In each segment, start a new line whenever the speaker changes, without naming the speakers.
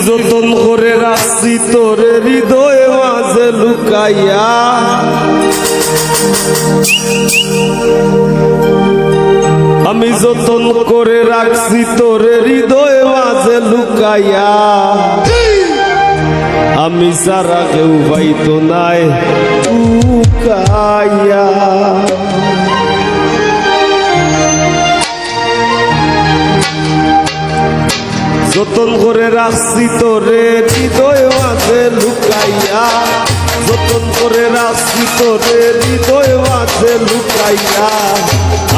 যতন করে রাখছি তোরে হৃদয় মাঝে লুকাইয়া, আমি যতন করে রাখছি তোরে হৃদয় মাঝে লুকাইয়া, আমি সারা কেউ পাইতো নাই লুকাইয়া। যতন করে রাখছি তোরে হৃদয় মাঝে লুকাইয়া, যতন করে রাখছি তোরে হৃদয় মাঝে লুকাইয়া,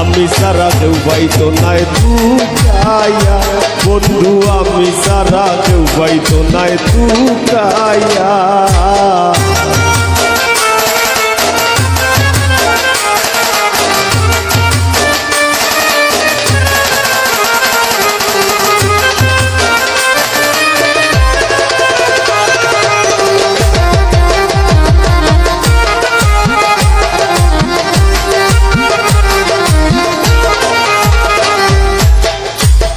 আমি সারা কেউ পাইতো নাই লুকাইয়া, বন্ধু আমি সারা কেউ পাইতো নাই লুকাইয়া।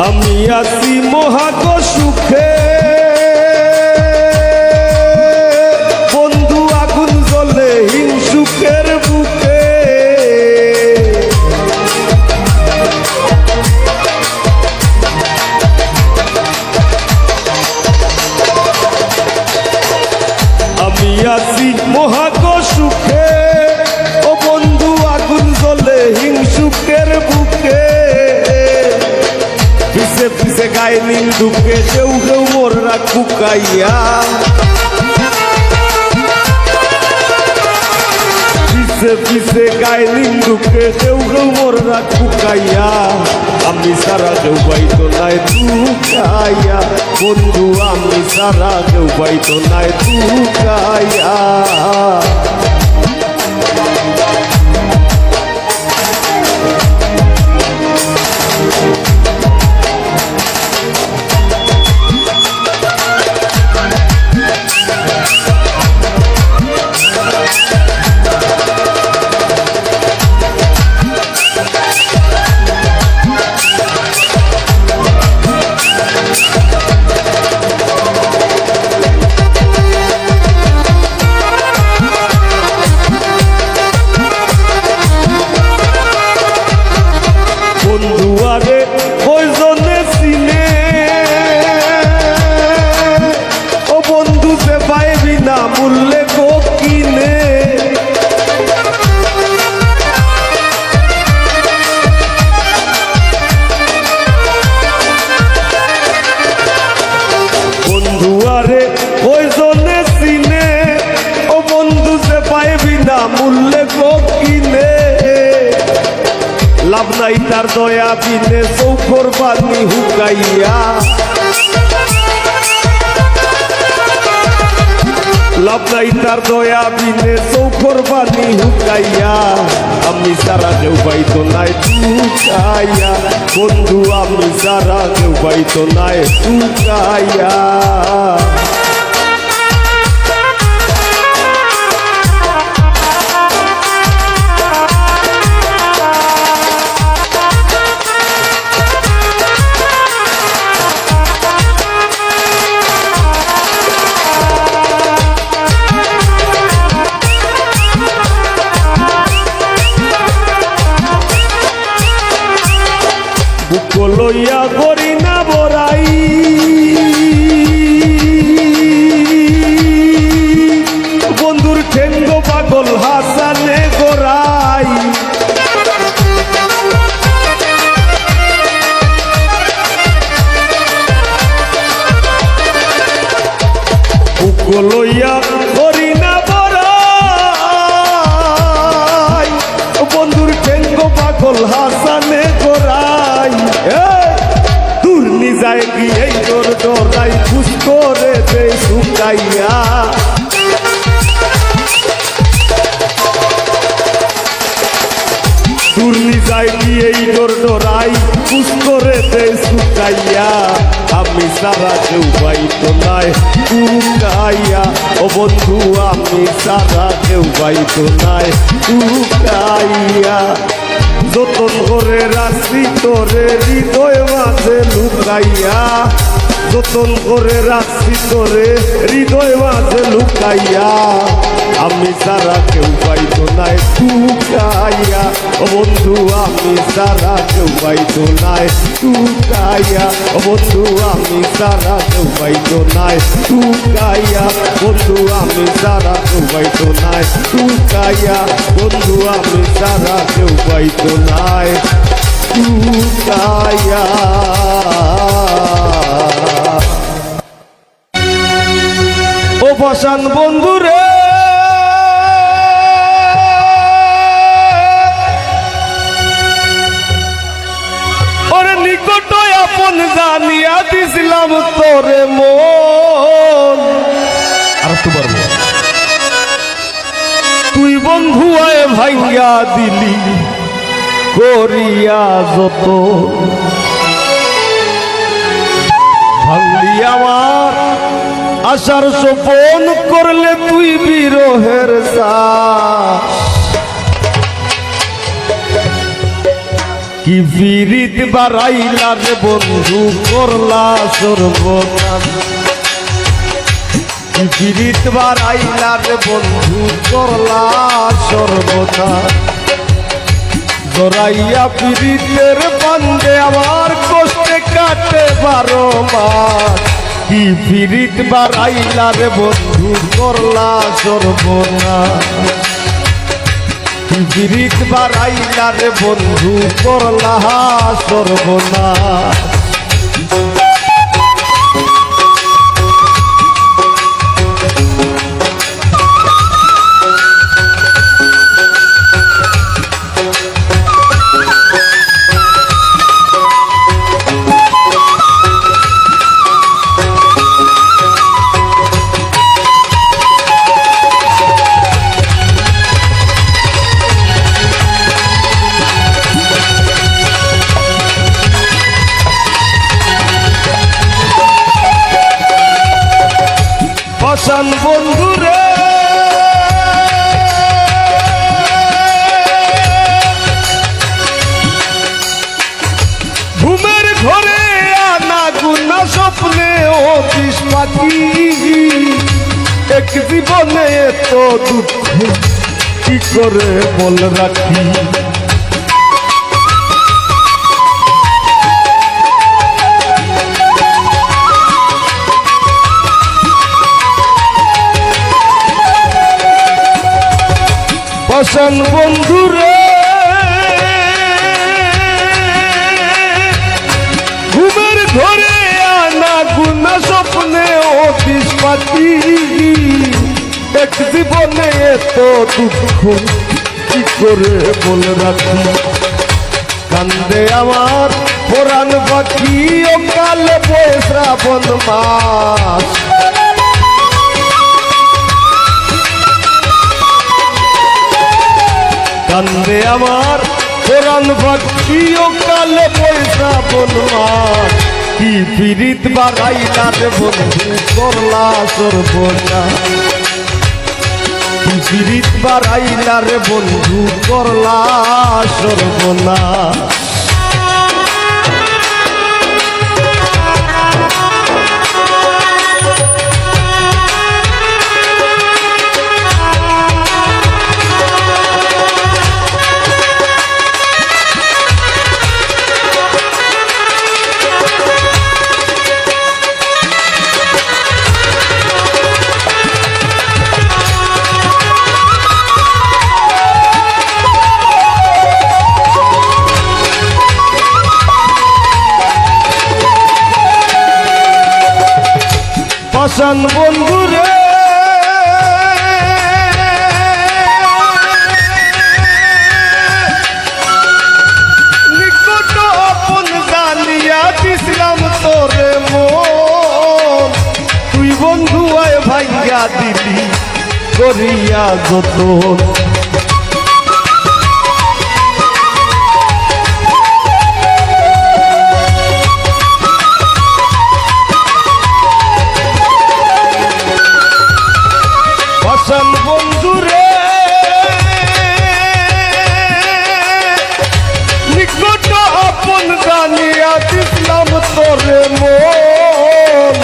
আমি আছি মহাগ সুখে, বন্ধু আগুন জ্বলে হিংসুকের বুকে, আমি আছি মহাগ সুখে, ও বন্ধু আগুন জ্বলে হিংসুকের বুকে, পিছে পিছে গায়ে নিন্দুকে কেউ কেউ মোররা কুকাইয়া, পিছে পিছে গায়ে নিন্দুকে কেউ কেউ মোররা কুকাইয়া, আমি সারা কেউ পাইতো নাই লুকাইয়া, বন্ধু আমি সারা কেউ পাইতো নাই লুকাইয়া। বন্ধুয়ারে কয়জনে চিনে, ও বন্ধু সে পাইবি না মূল্যে গো কিনে, বন্ধুয়ারে কয়জনে চিনে, ও বন্ধু সে পাইবি না মূল্যে গো কিনে, লাভ নাই তার দয়া বিনে চৌখর পানি হুকাইয়া, লাভ নাই তার দয়া বিনে চৌখর পানি হুকাইয়া, আমি সারা কেউ পাইতো নাই লুকাইয়া, বন্ধু আমি সারা কেউ পাইতো নাই লুকাইয়া। বুক লইয়া করি না বড়াই, বন্ধুর ঠেঙ্গ পাগল হাসানে গোড়াই, বুক লইয়া করি না বড়াই, বন্ধুর ঠেঙ্গ পাগল হাসানে গোড়াই, দুর্নি যায় গিয়ে তোর ডরাই খুশ করে দে শুকাইয়া, দুর্নি যায় গিয়ে তোর ডরাই খুশ করে দে শুকাইয়া, আমি সারা কেউ পাইতো নাই লুকাইয়া, ও বন্ধু আমি সারা কেউ পাইতো নাই লুকাইয়া, যতন করে রাখছি তোরে হৃদয় মাঝে লুকাইয়া, যতন করে রাখছি তোরে হৃদয় মাঝে লুকাইয়া আমি সারা কেউ পাইতো নাই টুকাইয়া ও বন্ধু আমি সারা কেউ পাইতো নাই টুকাইয়া ও বন্ধু আমি সারা কেউ পাইতো নাই টুকাইয়া বন্ধু আমি সারা কেউ পাইতো নাই টুকাইয়া বন্ধু আমি সারা কেউ পাইতো নাই টুকাইয়া। ও পাষাণ বন্ধুরে ওরে নিকট আপন জানিয়া দিছিলাম তোরে মন আর তো পারবো তুই বন্ধু আয় ভাঙ্গা দিলি করিয়া যত ভাঙলি আমার আশার সোপন করলে তুই বিরহের শ্বাস কি বিরিত বাড়াইলা রে বন্ধু করলা সর্বনাশ কি বিরিত বাড়াইলা রে বন্ধু করলা সর্বনাশ জড়াইয়া পীড়িতের বান্ধে আমার কষ্টে কাটে 12 মাস কি পীড়িত বাড়াইলা রে বন্ধু করলা সর্বনাশ কি পীড়িত বাড়াইলা রে বন্ধু করলা সর্বনাশ। পাষাণ বন্ধুরে ঘুমের ঘরে আনা গুনা স্বপ্নে ও বিষ পাখি এক জীবনে তো দুঃখ কি করে বল রাখি পাষাণ বন্ধুরে ঘুমের ঘরে আনা গুনা স্বপ্নে ও বিষ পাখি এক জীবনে তো দুঃখ কি করে বলে রাখি কান্দে আমার পুরাণ পাখি ও কালে বয়ে শ্রাবণ মাস কান্দে আমার পুরাণ পাখি ও কালে বয়ে শ্রাবণ মাস কি পীড়িত বাড়াইলা রে বন্ধু করলা সর্বনাশ কি পীড়িত বাড়াইলা রে বন্ধু করলা সর্বনাশ। পাষাণ বন্ধুরে নিকট আপন জানিয়া দিছিলাম তোরে মন তুই বন্ধু আয় ভাঙ্গা দিলি করিয়া যতন পাষাণ বন্ধুরে নিকট আপন জানিয়া দিছিলাম তোরে মন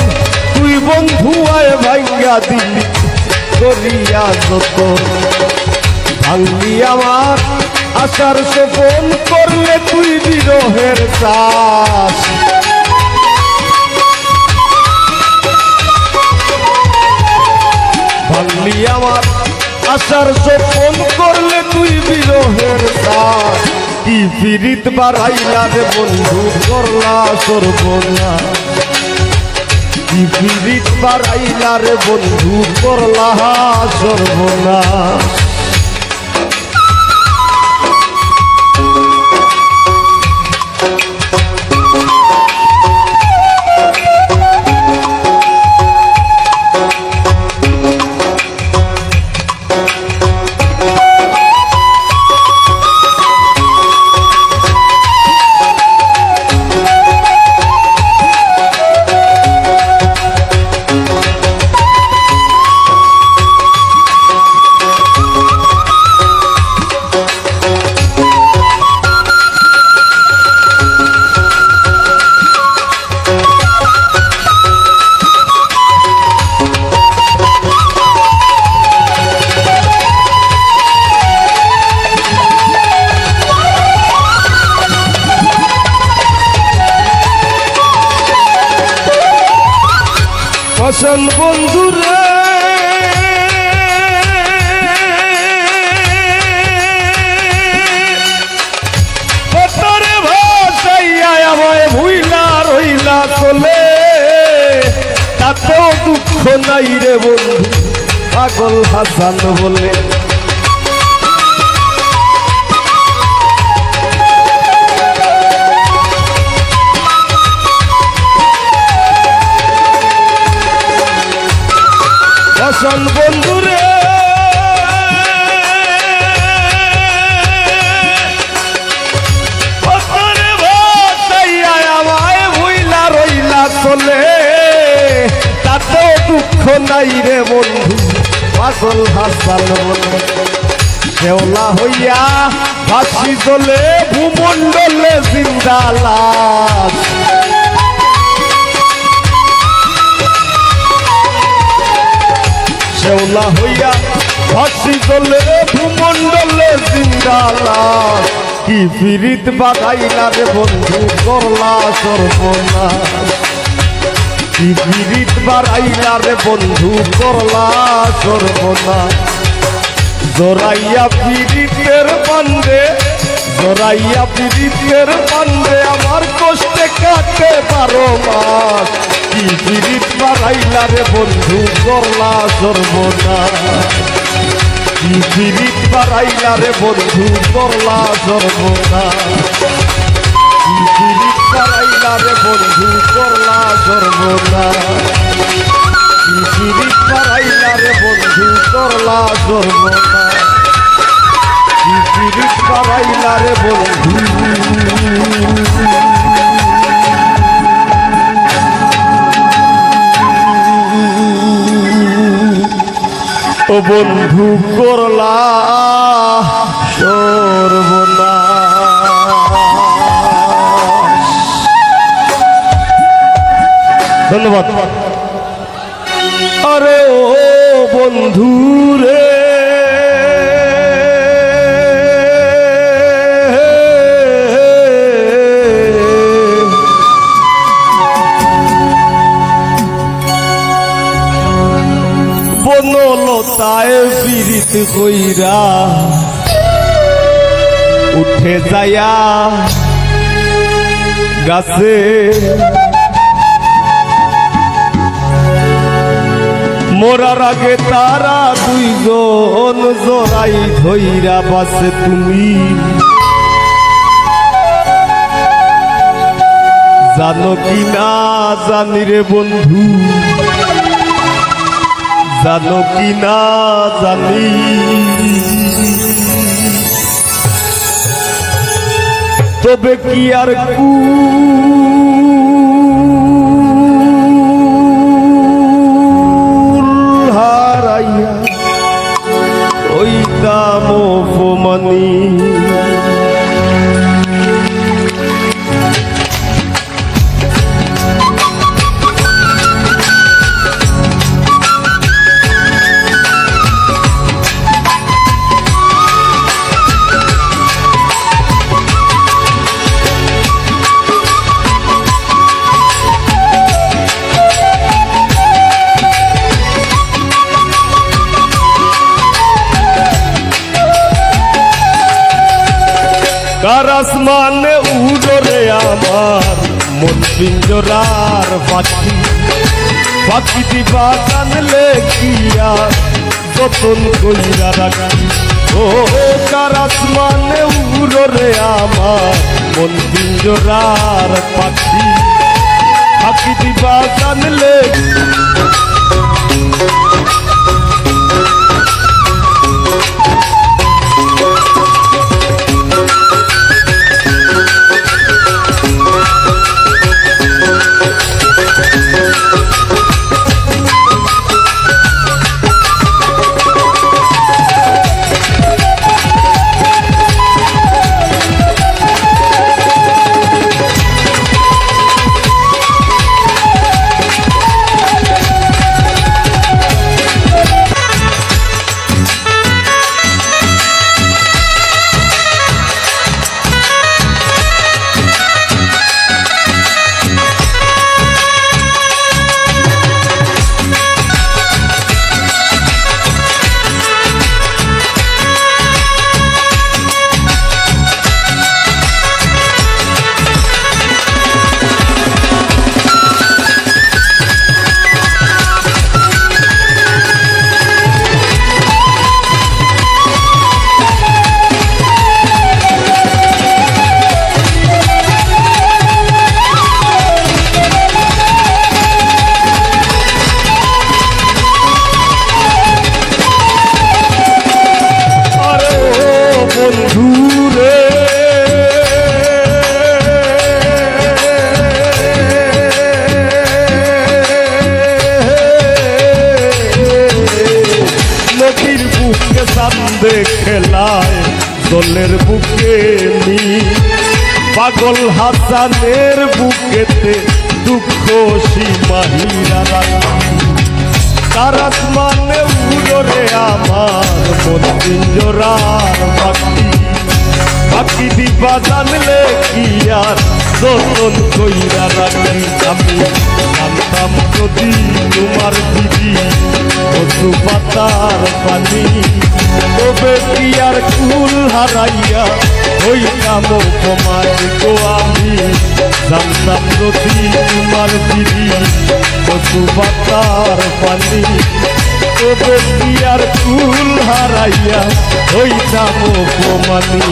কইরা দিলি করিয়া যত ভাঙলি আমার আশার স্বপন করলে তুই বিরহের চাষ ভাঙলি আমার আশার স্বপন করলে তুই বিরহের চাষ কি পিরিত বাড়াইলা রে বন্ধু করলা সর্বনাশ কি পিরিত বাড়াইলা রে বন্ধু করলা সর্বনাশ আসল বন্ধুরে ভাষাইয়া আমায় ভুইলা রইলা চলে তাতেও দুঃখ নাই রে বন্ধু পাগল হাসান বলে আসল বন্ধুরে আমায় ভুইলা রইলা চলে তাতেও দুঃখ নাই রে বন্ধু পাগল হাসান বলে শেওলা হইয়া ভাসি চলে ভূমণ্ডলে জিন্দা লাশ শেওলা হইয়া ভাসি চলে ভূমণ্ডলে জিন্দা লাশ কি পিরিত বাঁধাইলা রে বন্ধু করলা সর্বনাশ কি পিরিত বাড়াইলা রে বন্ধু করলা সর্বনাশ জোরাইয়া পিরিতের বান্ধে জোরাইয়া পিরিতের বান্ধে আমার কষ্টে কাটে 12 মাস কি পিরিত বাড়াইলা রে বন্ধু করলা সর্বনাশ কি পিরিত বাড়াইলা রে বন্ধু করলা সর্বনাশ কি পিরিত বাড়াইলা রে বন্ধু করলা সর্বনাশ কি পিরিত বাড়াইলা রে বন্ধু করলা সর্বনাশ কি পিরিত বাড়াইলা রে বন্ধু ও বন্ধু করলা সর্বনাশ। ধন্যবাদ। আরে ও বন্ধু রে বনলতায় পীড়িত কইরা উঠে যায়া গাছে মোরার আগে তারা দুইজন জোড়াই ধইরা বাসে তুমি জানো কি না জানি রে বন্ধু জানো কি না জানি তবে কি আর কুল হারাইয়া ওই দাম অপমানি আসমানে উড়রে আমার মন পিঞ্জরার পাখি পাখি দিবা জানলে কিয়া যতন কইরা রাখি ও কার আসমানে উড়রে আমার মন পিঞ্জরার পাখি পাখি দিবা জানলে খেলায় দলের বুকে নি পাগল হাসানের বুকেতে দুঃখ সীমাহীরা তার আসমানে উড়রে আমার মন পিঞ্জরার পাখি পাখি দিবা জানলে কি আর যতন কইরা রাখি আমি জানতাম যদি তোমার দিদি কচু পাতার পানি তবে কি আর কুল হারাইয়া হইতাম অপমান গো আমি জানতাম যদি তোমার দিদি কচু পাতার পানি তবে কি আর কুল হারাইয়া হইতাম অপমানী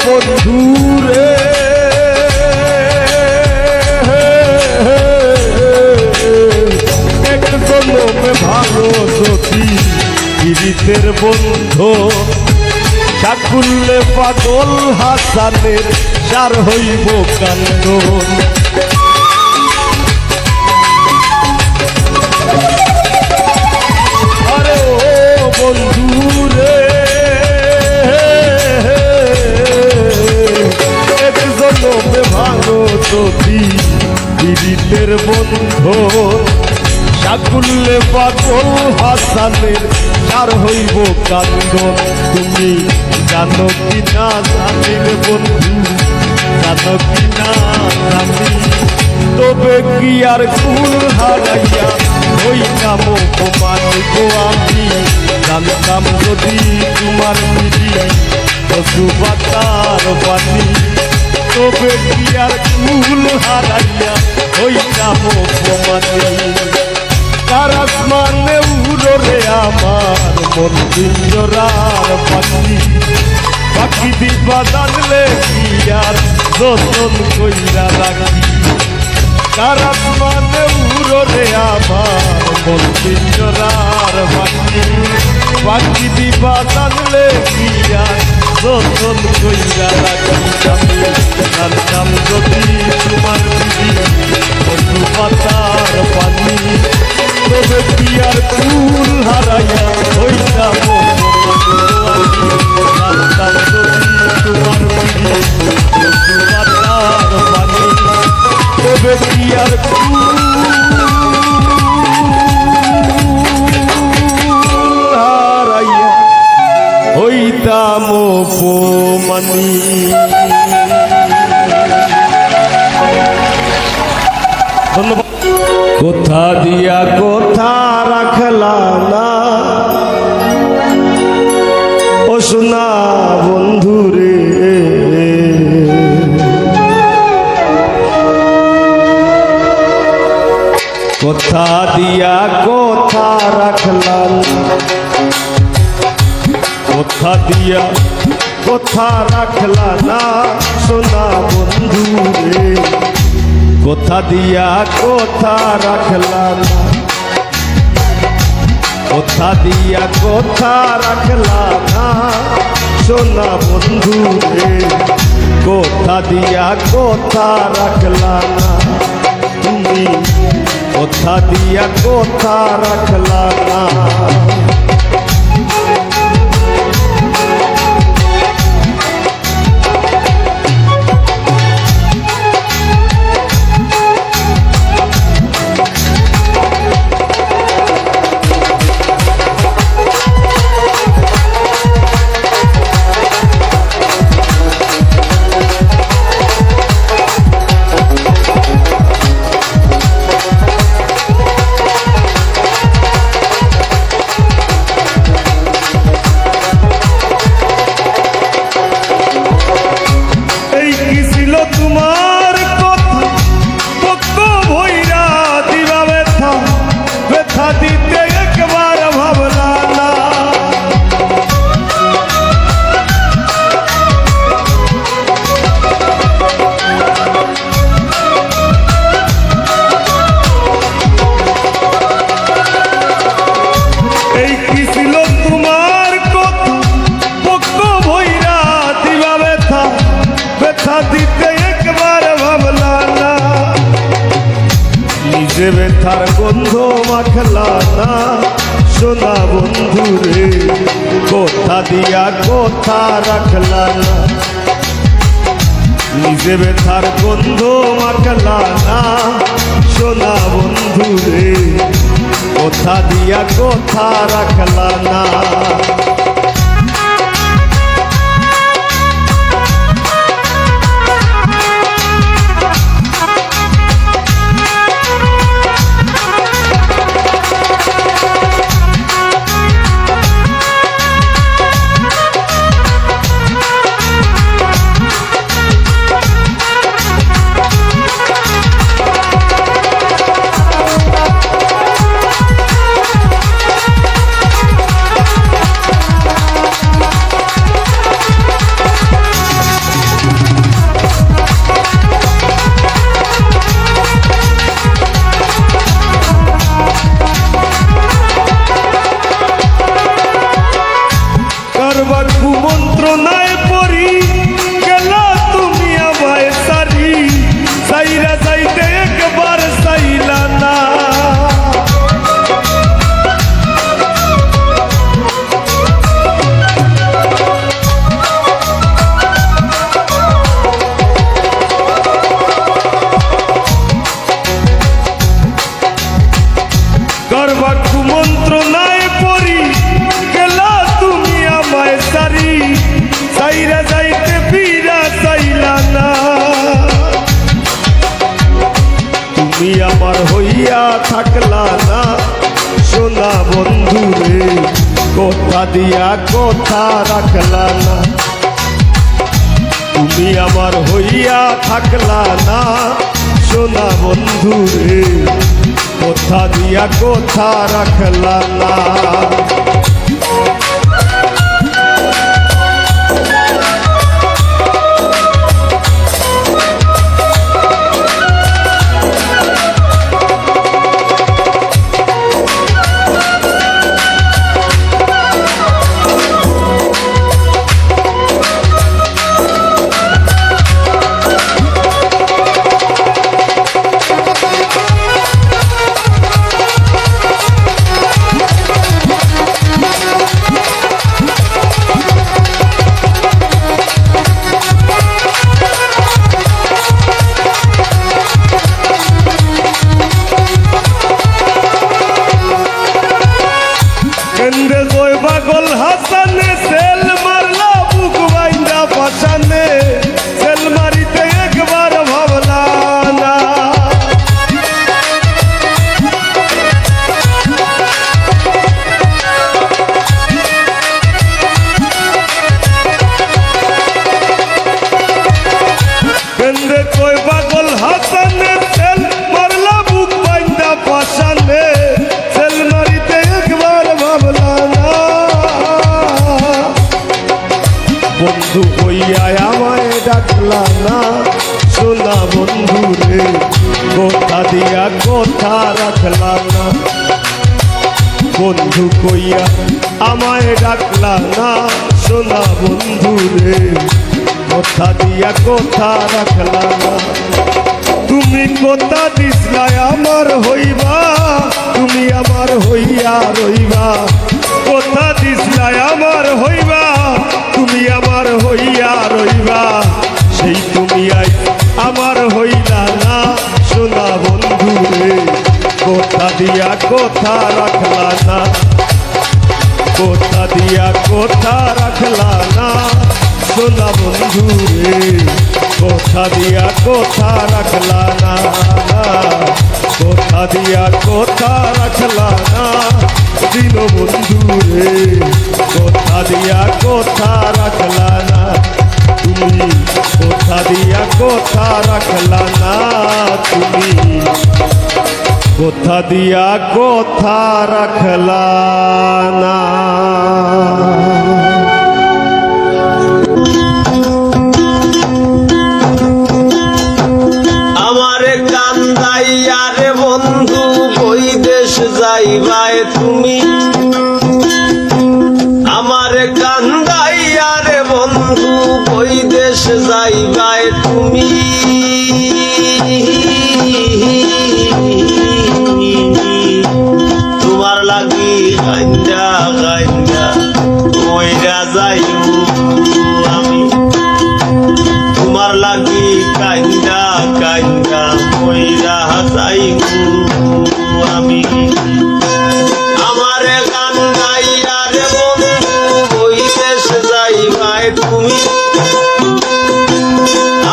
বন্ধুরে এক জন্মে ভালো সতী পীড়িতের বন্ধু সাকুল্যে পাগল হাসানের সার হইব কান্দন আরে ও বন্ধুরে ভালো সতী পীড়িতের বন্ধু সাকুল্যে পাগল হাসানের সার হইব কান্দন তুমি জানো কি না জানির বন্ধু জানো কি না জানি তবে কি আর কুল হারাইয়া হইতাম অপমান গো আমি জানতাম যদি তোমার দিদি কচু পাতার পানি তবে কি আর কুল হারাইয়া হইতাম অপমানী কার আসমানে উড়রে আমার মন পিঞ্জরার পাখি পাখি দিবা জানলে কি আর যতন কইরা রাখি কার আসমানে উড়রে আমার মন পিঞ্জরার পাখি পাখি দিবা জানলে কি আর যতন কইরা রাখি আমি জানতাম যদি তোমার দিদি বন্ধু পাতার পানি তবে কি আর ফুল হারাইয়া হইতাম জানতাম যদি তোমার দিদি বন্ধু পাতার পানি তবে কি আর ফুল হারাইয়া হইতাম অপমানী। ধন্যবাদ। কোথা দিয়া কোথা রাখলা না ও সোনা বন্ধু রে কোথা দিয়া কোথা রাখলা কোথা দিয়া কোথা রাখলা না সোনা বন্ধু রে কোথা দিয়া কোথা রাখলা না কোথা দিয়া কোথা রাখলা না সোনা বন্ধু রে কোথা দিয়া কোথা রাখলা না তুমি কোথা দিয়া কোথা রাখলা না তোমার কথা পক্ষ ভইরা দিবা ব্যথা ব্যথা দিতে একবার ভাবলা না এই কি ছিল তোমার কথা পক্ষ ভইরা দিবা ব্যথা ব্যথা দিতে একবার ভাবলা না নিজে ব্যথার গন্ধ মাখলা না সোনা বন্ধু রে কোথা দিয়া কোথা রাখলা না নিজে ব্যথার গন্ধ মাখলা না সোনা বন্ধু রে কোথা দিয়া কোথা রাখলা না কুমন্ত্রণায় পড়ি গেলা তুমি আমায় সারি সাইরা যাইতে একবার চাইলা না করবা কুমন্ত্রণায় পড়ি গেলা তুমি আমায় সারি সাইরা যাইতে ফিরা চাইলা না তুমি আমার হইয়া থাকলা না সোনা বন্ধু রে কোথা দিয়া কোথা রাখলা না তুমি আমার হইয়া থাকলা না সোনা বন্ধু রে কথা দিয়া কথা রাখলা না পাগল হাসানে সেল মারলা বুক বাইন্দা পাশানে সেল মারিতে একবার ভাবলা না কেন্দ্রে কই পাগল হাসানে সেল মারলা বুক বাইন্দা পাশানে সেল মারিতে একবার ভাবলা না বন্ধু হইয়া আমায় ডাকলা না সোনা বন্ধু রে কথা দিয়া কথা রাখলা না বন্ধু কইয়া আমায় ডাকলা না সোনা বন্ধু রে কথা দিয়া কথা রাখলা না তুমি কথা দিসলাই আমার হইবা তুমি আমার হইয়া রইবা কথা দিসলাই আমার হইবা তুমি আমার হইয়া রইবা সেই তুমি আই আমার হইলা না সোনা বন্ধু রে কথা দিয়া কথা রাখলা না কথা দিয়া কথা রাখলা না সোনা বন্ধু রে কথা দিয়া কথা রাখলা না কথা দিয়া কথা রাখলা না দিন বন্ধু রে কথা দিয়া কথা রাখলা না তুমি কথা দিয়া কথা রাখলা না তুমি কথা দিয়া কথা রাখলা না
যাইবাই তুমি আমার কান্দাইয়া রে বন্ধু কই দেশ যাইবাই তুমি তোমার লাগি গাঞ্জা গাঞ্জা কইরা যাইবো আমি তোমার লাগি কান্দা কান্দা কইরা যাইবো আমি আমারে গান গাইয়া রে বন্ধু ওই দেশ যাইবাই তুমি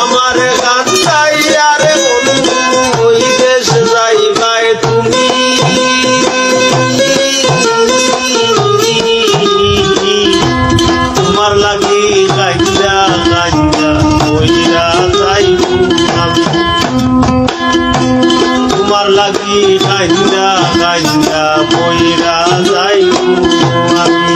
আমারে গান গাইয়া রে বন্ধু ওই দেশ যাইবাই তুমি তোমার লাগি গাঞ্জা গাঞ্জা কইরা যাইবো আমি তোমার লাগি গাঞ্জা গাঞ্জা বইরা যাইবো আমি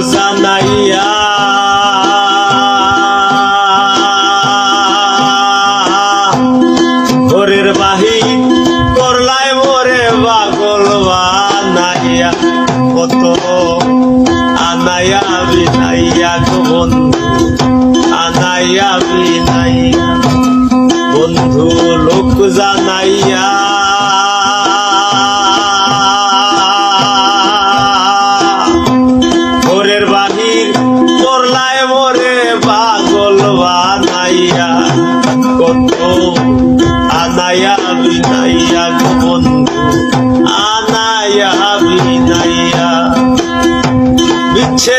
জানাইয়া ঘরের বাহির করলাই মোরে পাগল বানাইয়া কত আনাইয়া বিনাইয়া গো বন্ধু আনাইয়া বিনাইয়া বন্ধু লোক জানাইয়া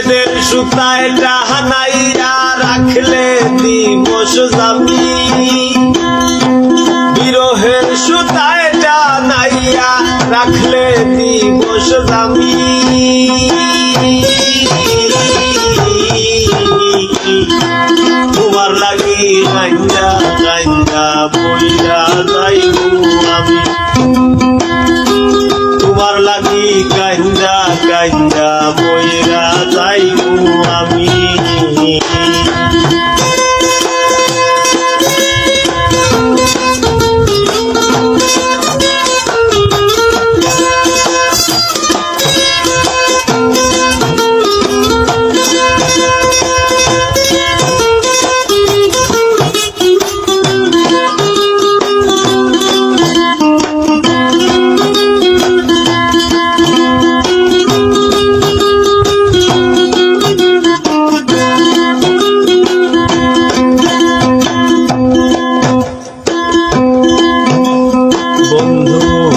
বেদের সুতায় টাহানাইয়া রাখলে দিবস যাবি বিরহের সুতায় টানাইয়া রাখলে দিবস যাবি তোমার লাগি কান্দা কান্দা বইরা যাইবো আমি তোমার লাগি কান্দা কান্দা বইরা যাইবো আমি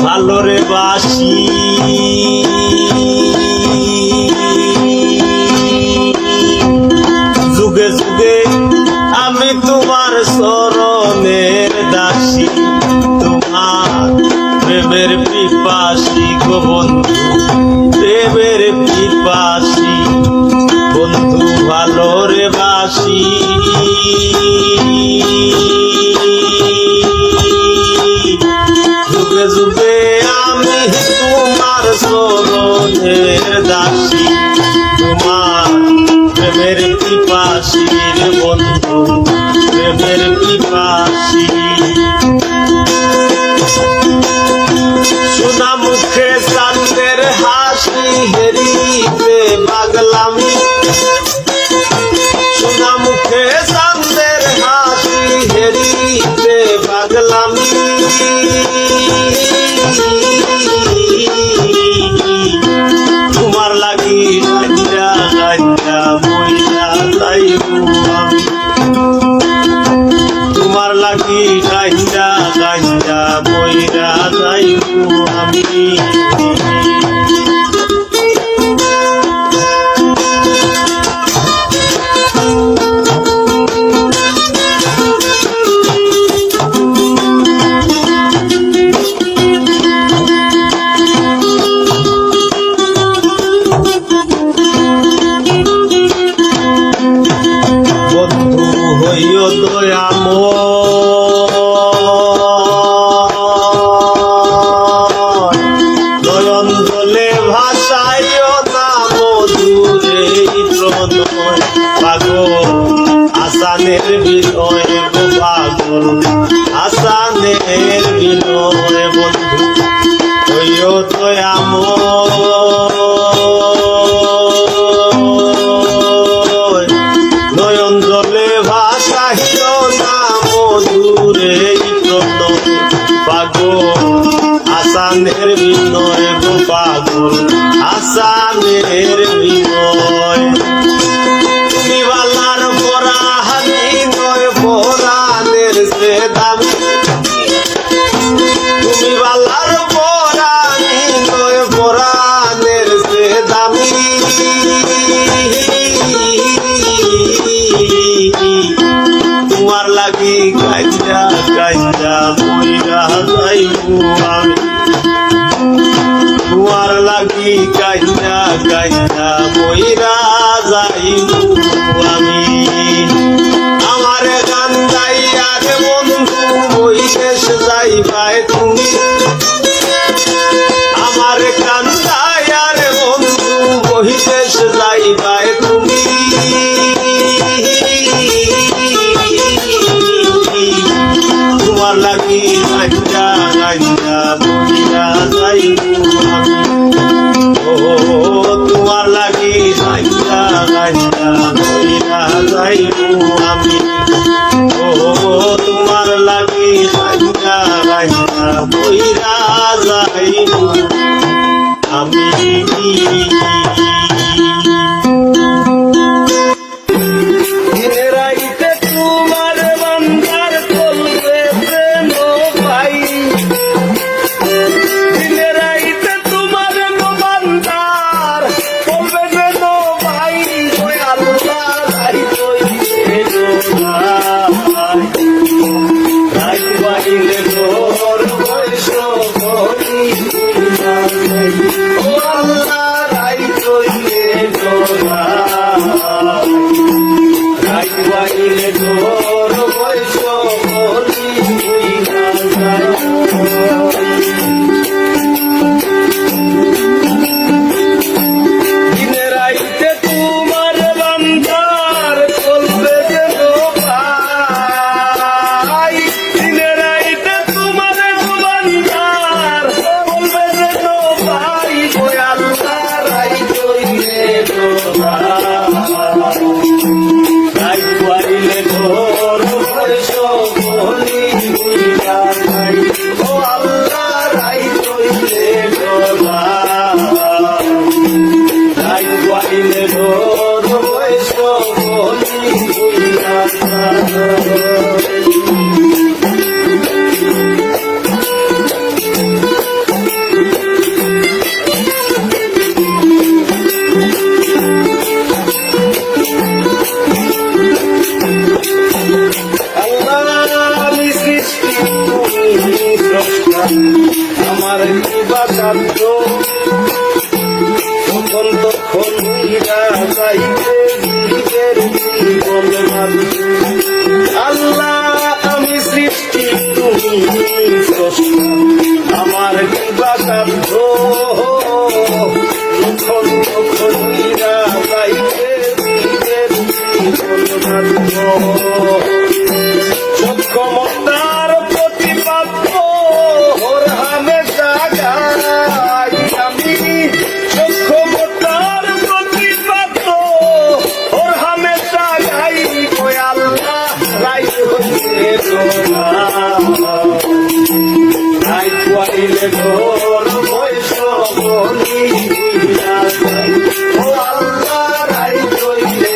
ভালোরে বাসি যুগে যুগে আমি তোমার চরণের দাসী তোমার প্রেমের পিপাসী গো বন্ধু প্রেমের পিপাসী বন্ধু ভালোরে বাসি যুগে যুগে আমি তোমার চরণের দাসী তোমার প্রেমের পিপাসী রে বন্ধু প্রেমের পিপাসী সোনা মুখে চাঁদের হাসি হেরিতে পাগলামি সোনা মুখে চাঁদের হাসি হেরিতে পাগলামি তোমার লাগি গাঞ্জা গাঞ্জা বইরা যাইবো আমি তোমার লাগি গাঞ্জা গাঞ্জা বইরা যাইবো আমি বন্ধু হইও দয়াময় নয়ন জলে ভাসাইও না মধুরে প্রণয় পাগল আসানের বিনয় গো পাগল আসানের বিনয় বন্ধু হইও দয়াময় নয়ন জলে ভাসাইও না মধুরে প্রণয় পাগল আসানের বিনয় গো পাগল আসানের বিনয় নিবালার পরাহানি নয় পরাণের সে দামি তুমি বালার পরাণি নয় পরাণের সে দামি তোমার লাগি গাঞ্জা গাঞ্জা বইরা যাইবো আমি তোমার লাগি গাঞ্জা গাঞ্জা বইরা যাইবো আমি আমার গান্ধাইয়া রে বন্ধু বৈদেশ যাইবাই তুমি আমার গান্ধাইয়া রে বন্ধু বৈদেশ যাইবাই তুমি তোমার লাগি গাঞ্জা গাঞ্জা বইরা যাইবো আমি ও তোমার লাগি গাঞ্জা গাঞ্জা বইরা যাইবো আমি ও তোমার লাগি গাঞ্জা গাঞ্জা বইরা যাইবো আমি রাইতে তোমার বান্দার চলবে প্রেম ভাই দিনে রাইতে তোমার বান্দার চলবে প্রেম ভাই চাইতে জীবের জীবন বাঁধি। আল্লাহ আমি সৃষ্টি তুমি স্রষ্টা, আমার কিবা কাব্য যখন তখন হইরা চাইতে জীবের জীবন বাঁধি। সক্ষমতার প্রতিপাদ্য ওর হামে জাগাই আমি, সক্ষমতার প্রতিপাদ্য ওর হামে জাগাই ওই আল্লাহ রাই হইলে রাই কুয়াইলে তোর বৈষ্ণব ও আল্লাহ রাই হইলে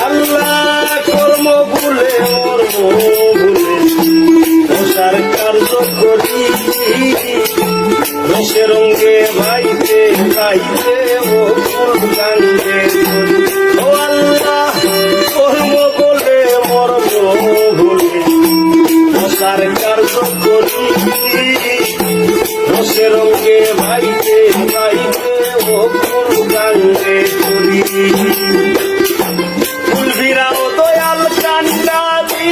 আল্লাহ কর্ম ভুলে মর্ম ভুলে রসার কার্য করি, রসের রঙ্গে ভাইতে গাইতে ও ফুল গাঙ্গে ও আল্লাহ কর্ম বলে মর্ম ভুলে রসার কার্য করি, রসের রঙ্গে ভাইতে গাইতে ও ফুল গাঙ্গে করি। ফুলবিরাও দয়াল কান্ডারি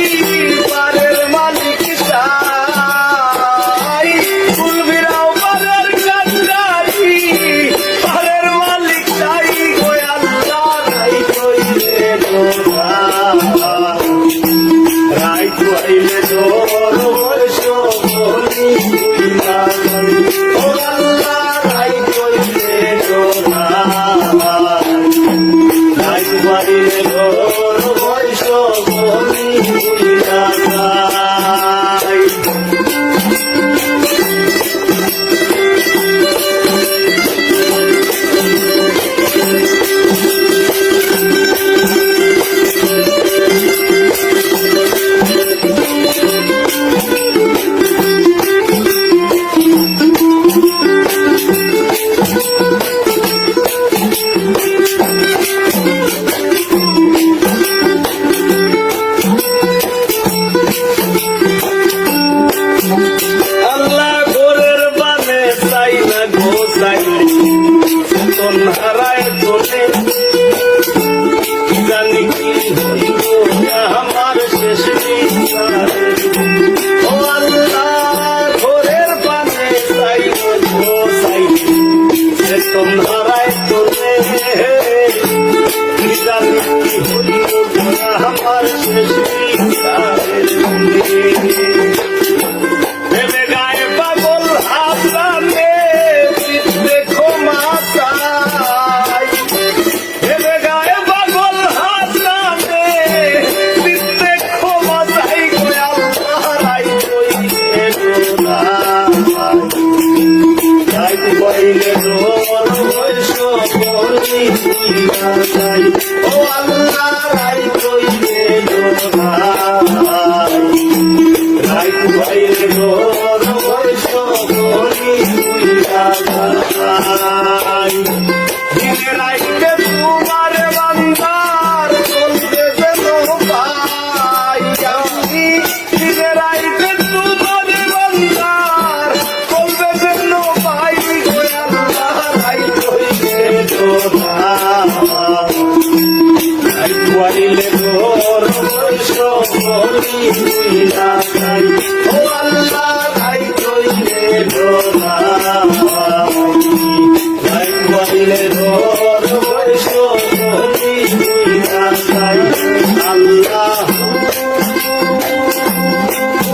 পারের মালিক সাই, ফুলবিরাও পারের কান্ডারি পারের মালিক সাই ওই আল্লাহ রাই কইলে রাই কইলে তোর বৈষ্ণবী ও আল্লাহ রাই কইলে রাই কইলে তোর বৈষ্ণবী আল্লাহ গোরের বানে চাই না গো চাইলে চেতন হারায় তোলে, জানি কি হইব আমার শেষ বিচারে ও আল্লাহ গোরের বানে চাই না গো চাইলে চেতন হারায় তোলে, জানি কি হইব আমার শেষ বিচারে ভেবে গায়ে পাগল হাসানে দেখো মাতাই, ভেবে গায়ে পাগল হাসানে দেখো মাতাই গো আল্লাহ রাই কইলে রাই কইলে তোর বৈষ্ণবী ও আল্লাহ রাই কইলে রাই কইলে তোর বৈষ্ণবী দিনে রাইতে তোমার বান্দার চলতে যেন পাই আমি, দিনে রাইতে তোমার বান্দার চলতে যেন পাই গো আল্লাহ রাই কইলে রাই কইলে তোর বৈষ্ণবী ও আল্লাহ রাই কইলে রাই কইলে তোর বৈষ্ণবী আল্লাহ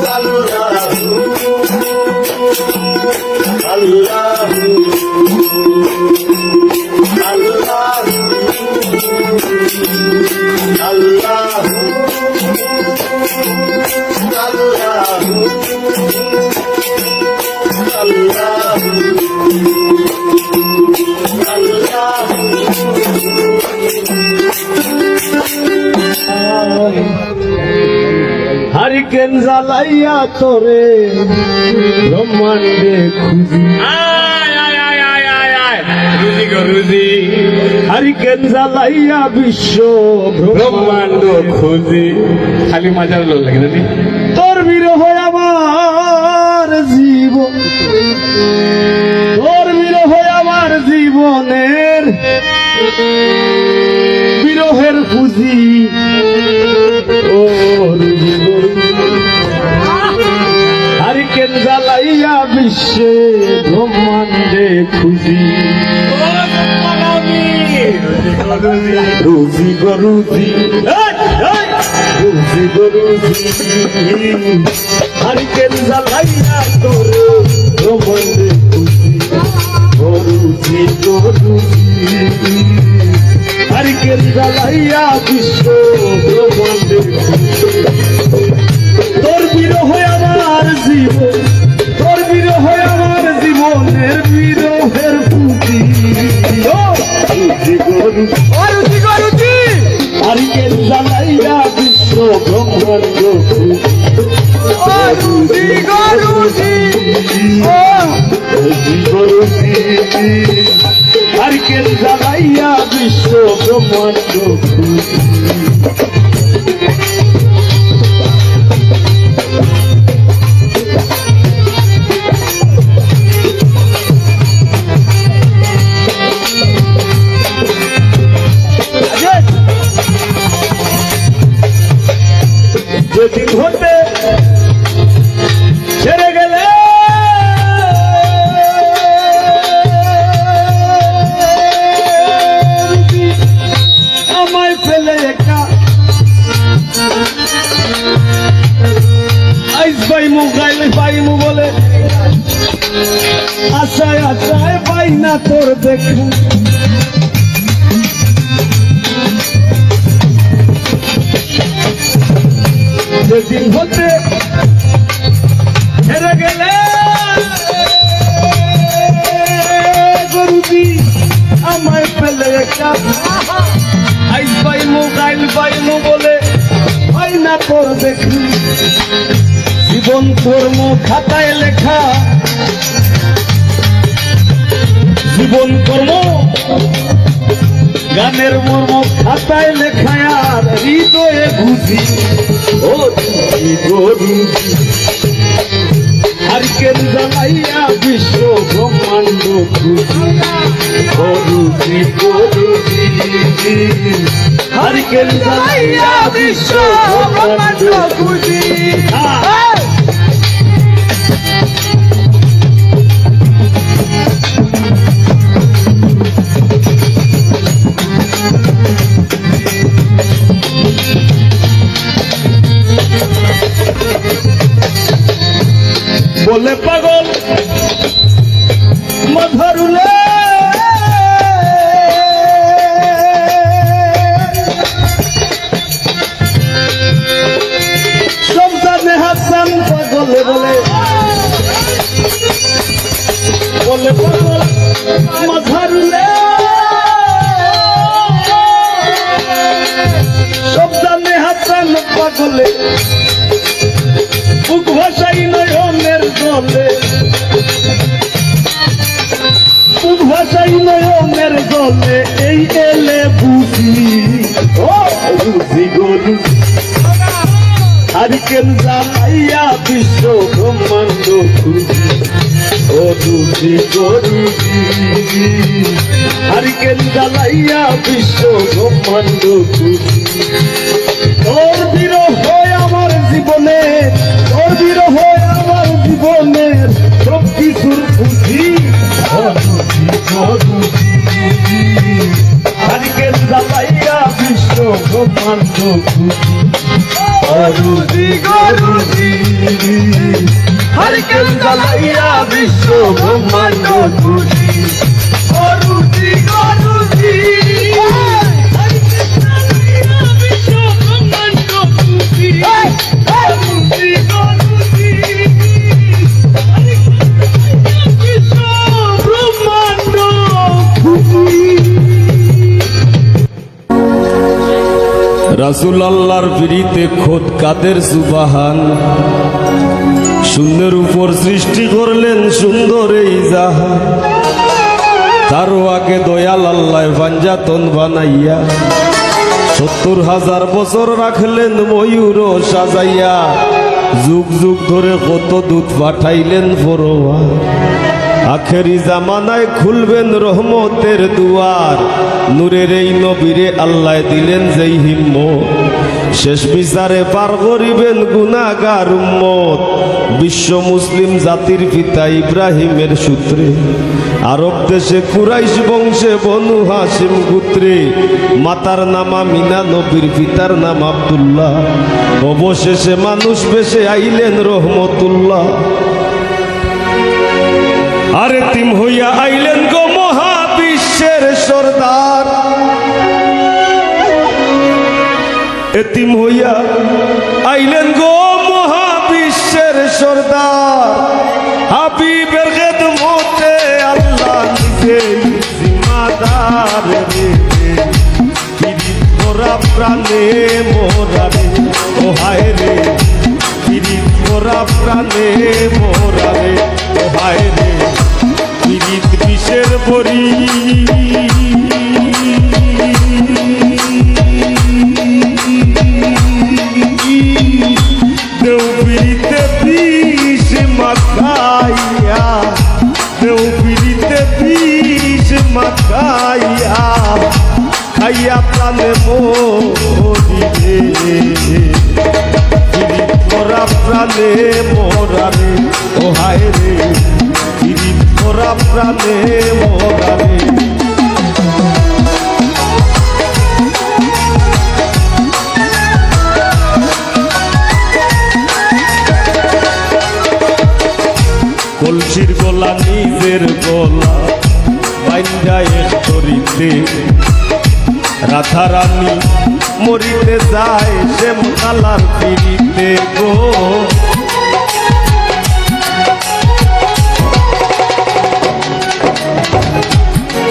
আল্লাহ আল্লাহ আল্লাহ আল্লাহ
হারিকেন জ্বালাইয়া তোরে ব্রহ্মাণ্ডে খুঁজি
আয় আয় আয় আয় আয় আয় রুজি গো রুজি
হারিকেন জ্বালাইয়া বিশ্ব
ব্রহ্মাণ্ড খুঁজি খালি মজার লোক লাগে না
তোর বিরহ আমার জীবন তোর বিরহ আমার জীবনের বিরহের পুঁজি ও হারিকেন জ্বালাইয়া বিশ্বে ব্রহ্মাণ্ডে খুঁজি রুজি গো রুজি রুজি গো রুজি হারিকেন জ্বালাইয়া তোর ব্রহ্মাণ্ডে খুঁজি ও রুজি গো রুজি হারিকেন জ্বালাইয়া বিশ্ব ব্রহ্মাণ্ডে খুঁজি তোর বিরহ আমার জীবন তোর বিরহ আমার জীবনের বিরহের পুঁজি হারিকেন জ্বালাইয়া বিশ্ব ব্রহ্মাণ্ড হারিকেন জ্বালাইয়া বিশ্ব ব্রহ্মাণ্ড যেদিন হতে ছেড়ে গেলে আমায় ফেলে একা আইস পাইমু গাইলে পাইমু বলে আশায় আশায় পাই না তোর দেখা যেদিন হতে ছেড়ে গেলে গরুজি আমায় ফেলে একটা আইস পাইমু গাইল পাইমু বলে হয় না তোর দেখি জীবন কর্ম খাতায় লেখা জীবন কর্ম গানের মর্ম খাতায় লেখায় আর হৃদয়ে বুঝি ও গরুজি হারিকেন জ্বালাইয়া বিশ্ব ব্রহ্মাণ্ড খুঁজি গরুজি গরুজি হারিকেন জ্বালাইয়া বিশ্ব ব্রহ্মাণ্ড খুঁজি বলে পাগল মধুরুলে সন্তানে হাসান পাগলে বলে বলে পাগল মধুরুলে সন্তানে হাসান পাগলে বুক ভাষাই নয়নের জলে বুক ভাষাই নয়নের জলে এই এলে বুঝি ও বুঝি গরু হারিকেন জ্বালাইয়া বিশ্ব ব্রহ্মাণ্ড খুঁজি ও বুঝি গরুজি হারিকেন জ্বালাইয়া বিশ্ব ব্রহ্মাণ্ড খুঁজি তোর বিরহ আমার জীবনে তোর বিরহ আমার জীবনের সব কিছুর পুঁজি হারিকেন জ্বালাইয়া বিশ্ব ব্রহ্মাণ্ড খুঁজি গরুজি হারিকেন জ্বালাইয়া বিশ্ব ব্রহ্মাণ্ড খুঁজি গরুজি গরুজি
রাসূল
রাসূল আল্লাহর পিরিতে খোদ কাদের সুবহান শূন্যের উপর সৃষ্টি করলেন সুন্দর এই জাহান তারও আগে দয়াল আল্লাহ পাঞ্জাতন বানাইয়া ৭০,০০০ বছর রাখলেন ময়ূর সাজাইয়া যুগ যুগ ধরে কত দূত পাঠাইলেন ফরোয়া আখেরি জামানায় খুলবেন রহমতের দুয়ার নূরের এই নবীরে আল্লাহ দিলেন যেই হিম্মত শেষ বিচারে পার করিবেন গুনাহগার উম্মত বিশ্ব মুসলিম জাতির পিতা ইব্রাহিমের সূত্রে আরব দেশে কুরাইশ বংশে বনু হাশিম গোত্রে মাতার নাম আমিনা নবীর পিতার নাম আব্দুল্লাহ অবশেষে মানুষ বেশে আইলেন রহমতুল্লাহ আরে তিম হইয়া আইলেন গো মহাবিশ্বের সরদার এতিম হইয়া আইলেন গো মহাবিশ্বের সরদার হাবিবের খেদমতে আল্লাহ নিজে জিম্মাদার রে পিরিত করা প্রাণে মোরা রে ও হায় রে পিরিত করা প্রাণে মোরা রে ও হায় রে পিরিত বিষের বরি দেও পিরিতে বিষ মাখাইয়া দেও পিরিতে বিষ মাখাইয়া খাইয়া প্রাণে মরি রে পিরিত করা প্রাণে মোরা রে ও হায় রে পিরিত করা প্রাণে মোরা রে কলসির গলা নিজের গলা বাইন্দা এক তরিতে রাধা রানী মরিতে যায় শ্যাম কালার পিড়িতে গো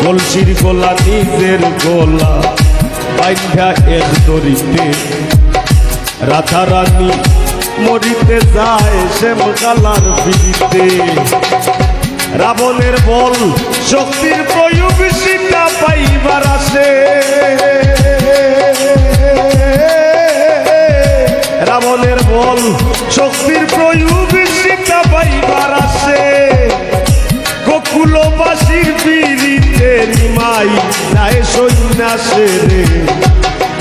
কলসির গলা নিজের গলা বাইন্দা এক তরিতে রাধা রানী মরিতে যায় শ্যাম কালার পিড়িতে রাবণের বল শক্তির প্রয়োগ সীতা পাইবার আসে রাবণের বল শক্তির প্রয়োগ সীতা পাইবার আসে গোকুলবাসীর পিড়িতে নিমাই যায় সন্ন্যাসে রে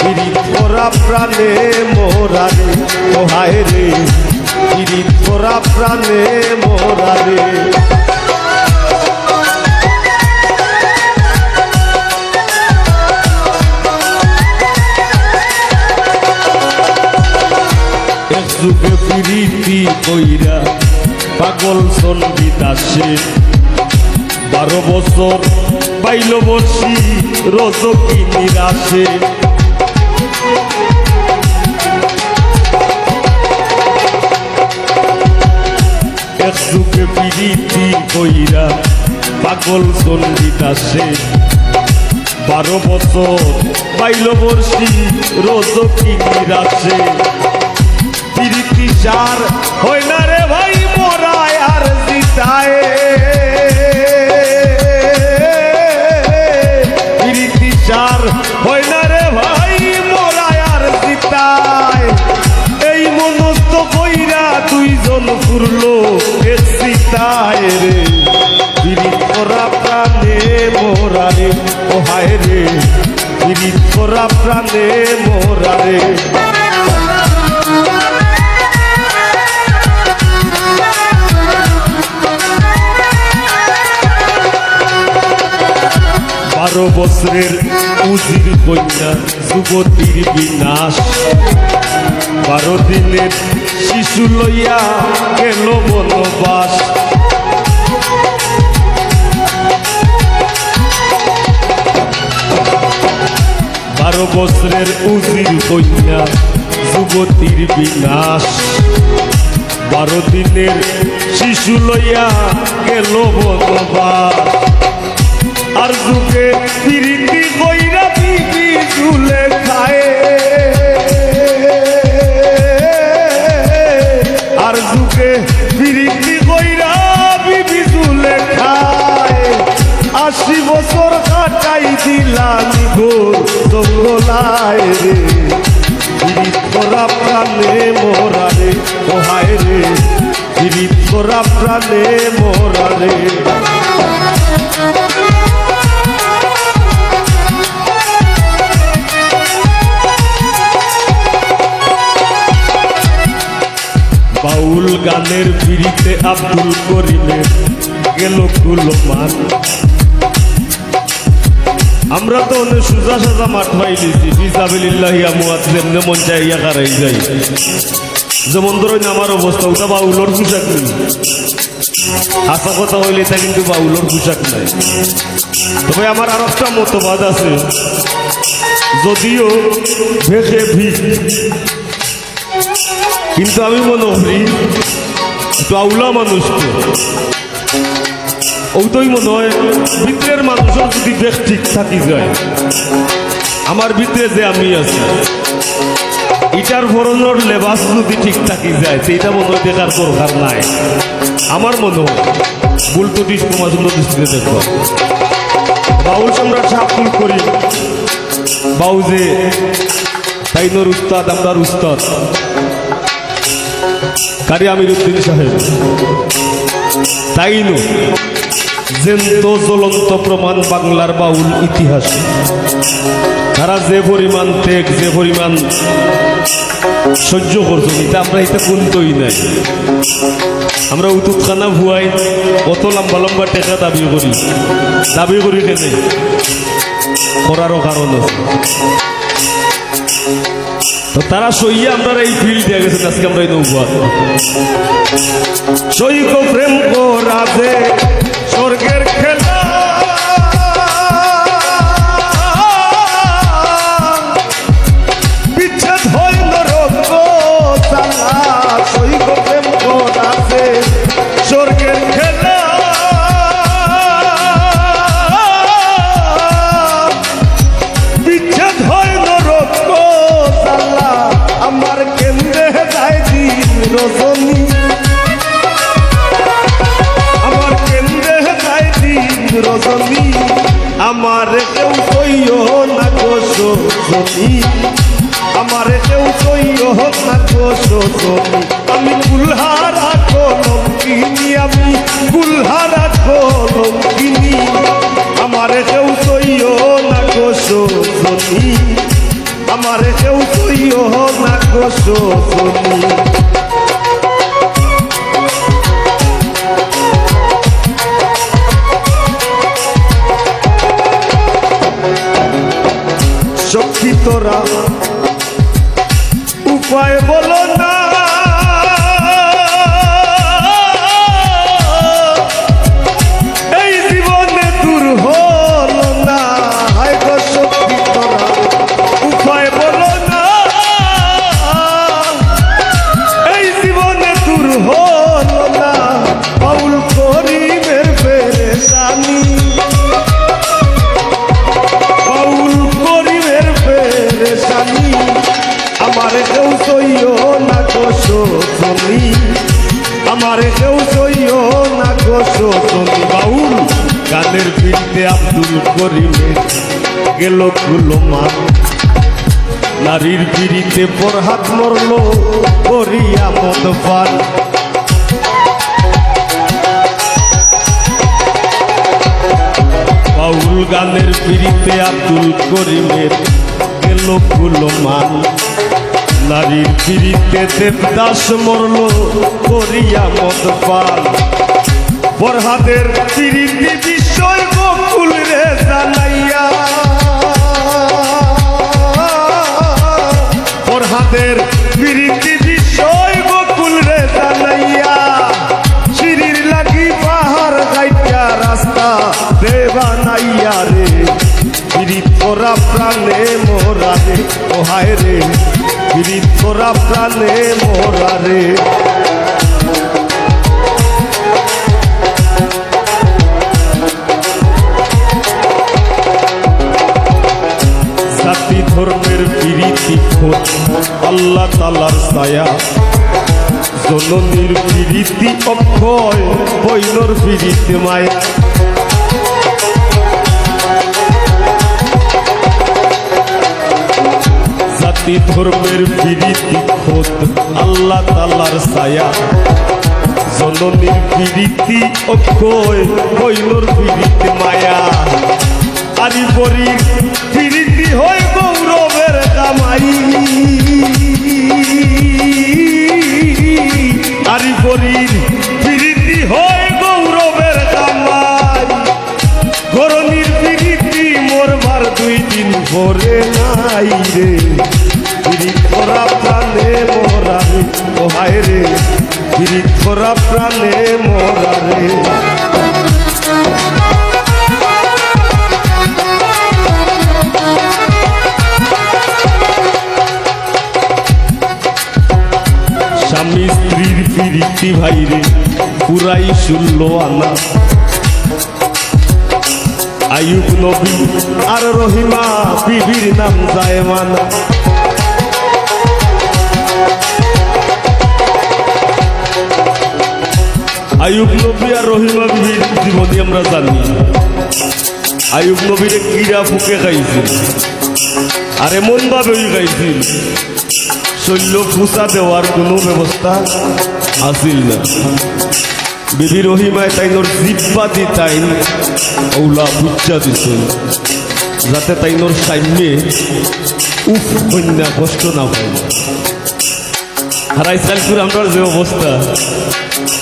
পিরিত করা প্রাণে মোরা রে ও হায় রে পিরিত করা প্রাণে মোরা রে এক যুগে পিরিতি কইরা পাগল সন্দিত আসে 12 বছর পাইল বসি রজকি নিরাশে এক যুগে পিরিতি কইরা পাগল সন্দিত আসে 12 বছর পাইল বসি রজকি নিরাশে পিরিতি সার হয় না রে ভাই মোরায় আর জিতায় পিরিতি সার হয় না রে ভাই মোরায় আর জিতায় এই মনস্থ কইরা দুইজন ঘুরলো এক সীতায় রে পিরিত করা প্রাণে মোরা রে ও হায় রে পিরিত করা প্রাণে মোরা রে বারো বছরের উজির কন্যা যুবতীর বিনাশ 12 দিনের শিশু লইয়া গেল বনবাস বারো বছরের উজির কন্যা যুবতীর বিনাশ 12 দিনের শিশু লইয়া গেল বনবাস আর যুগে পিরিতি কইরা বিবি ঝুলে খায় ঘোর জঙ্গলায় রে পিরিত করা প্রাণে মোরা রে ও হায় রে পিরিত করা প্রাণে মোরা রে বাউল গানের পিরিতে আব্দুল করিমের গেল কুলমান আমরা তো অনেক সোজা সাজা মাঠ পাই দিয়েছি ফিসাবিলিল্লাহি আমওয়াত যেমনে মন চাই ইয়া কারাই যাই যেমন ধরুন আমার অবস্থা ওটা বাউলর পোশাক নেই হাসা কথা হইলে তা কিন্তু বাউলর পোশাক নাই তবে আমার আর একটা মতবাদ আছে যদিও ভেসে ভিজ কিন্তু আমি মনে করি একটু আউলা মানুষ তো ওইটাই মনে হয় ভিতরের মানুষের যদি বেশ ঠিক থাকি যায় আমার ভিতরে যে আমি আছি ইটার ভরণের লেবাস যদি ঠিক থাকি যায় সেইটা মনে হয় দেখার দরকার নাই আমার মনে হয় ভুল তো সমাজন্য দৃষ্টিতে দেখব বাউল সম্রাট আব্দুল করিম বাউ যে তাইনোর উস্তাদ আমরার উস্তাদ কারি আমিরউদ্দিন সাহেব তাইনো জ্যান্ত জ্বলন্ত প্রমাণ বাংলার বাউল ইতিহাসে তারা যে পরিমাণ ত্যাগ যে পরিমাণ সহ্য করছেন এটা আমরা এটা কোনতই নাই আমরা উতুপখানা ভুয়াই কত লম্বা লম্বা টেকা দাবি করি কেনে করারও কারণ আছে তো তারা সইয়া আমরা এই ফিল্ড দিয়ে গেছেন আজকে আমরা এই নৌকা সৈক প্রেম রাজে স্বর্গের খেলা বিচ্ছেদ হয় নরক চালা সৈক প্রেম রাজে স্বর্গের খেলা বিচ্ছেদ হয় নরক চালা আমার কেন্দ্রে যায় দিন রজনী আমার কেন্দ্রে যায় দিন রজনী আমার কেউ কইও না গো সজনী আমার কেউ কইও না গো সজনী আমি কুলহারা কলঙ্কিনী আমি কুলহারা কলঙ্কিনী আমার কেউ কইও না গো সজনী আমার কেউ কইও না গো সজনী সখী তোরা উপায় বলো না এই জীবনে দূর হলো না হায় গো সখী তোরা উপায় বলো না এই জীবনে দূর হলো না বাউল করিমের পেরেশানি বাউল করিমের পেরেশানি আমার কেউ সইও না গো সজনী আমার কেউ সইও না গো সজনী বাউল গানের বিরুদ্ধে আব্দুল করিমের গেল কুলমান নারীর বিরিতে পরহাত মরল করিয়া মদ পান বাউল গানের বিরিতে আব্দুল করিমের গেল কুলমান নারীর বিরিতে দেবদাস মরল করিয়া মদ পান ফরহাদের বিরিতি বিষয় বকুল রে জানাইয়া ফরহাদের বিরিতি বিষয় বকুল রে জানাইয়া সিঁড়ির লাগি পাহাড় গাইয়া রাস্তা দেবা নাইয়া রে বিরিত করা প্রাণে মোরা রে ও হায় রে বিরিত করা প্রাণে মোরা রে জাতি ধর্মের বিরীতি খোঁজ আল্লাহ তালার ছায়া জননীর বিরীতি অক্ষয় বৈনর বিরীতি মায়া জাতি ধর্মের প্রীতি খোদ আল্লাহ তাআলার ছায়া জননীর প্রীতি অক্ষয় কইলোর প্রীতি মায়া আরি পরি প্রীতি হয় গৌরবের কামাই আরি পরির প্রীতি হয় গৌরবের কামাই গরনির প্রীতি মরবার 2 দিন পরে নাই রে প্রীত করা প্রাণে মরা রে ও হায় রে প্রীত করা প্রাণে মরা রে স্বামী স্ত্রীর প্রীতি ভাইরে পুরাই 16 আনা আইয়ুব নবী আর রহিমা বিবির নাম জায়মানা আইয়ুব নবী আর রহিমা বিবির জীবনী আমরা জানি আইয়ুব নবীরে কিরা ফুকে খাইছিল আর এমন ভাবেই খাইছিল শৈল্য ফুসা দেওয়ার কোনো ব্যবস্থা আসিল না বিবি রহিমায় তাইনোর জিব্বা দি তাইন ওলা বুচ্চা দিছিল যাতে তাইনোর সাইমে উফ কন্যা কষ্ট না হয় হারাই সালপুর আমরা যে অবস্থা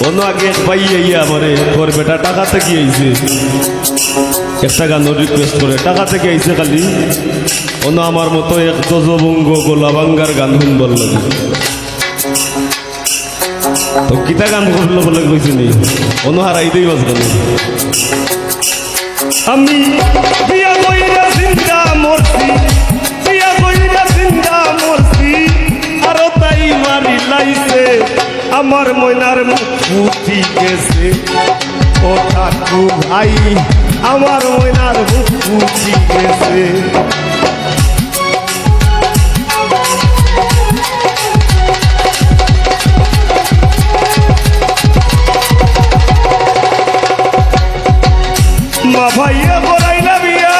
অন্য আগে পাই ইয়া আমারে তোর বেটা টাকা থেকে আইছে একটা গানের রিকোয়েস্ট করে টাকা থেকে আইছে খালি অন্য আমার মতো এক গজবঙ্গ গোলাবাঙ্গার গান শুনবার লাগে তো কিতা গান করলো বলে কইছে নি অন্য হারাই দেই বাস গান আমি বিয়া কইরা জিন্দা মরছি বিয়া কইরা জিন্দা মরছি আর তাই মারি লাইছে আমার ময়নার মুখ ফুটি গেছে ও ঠাকু ভাই আমার ময়নার মুখ ফুটি গেছে মা ভাইয়া করাইলা বিয়া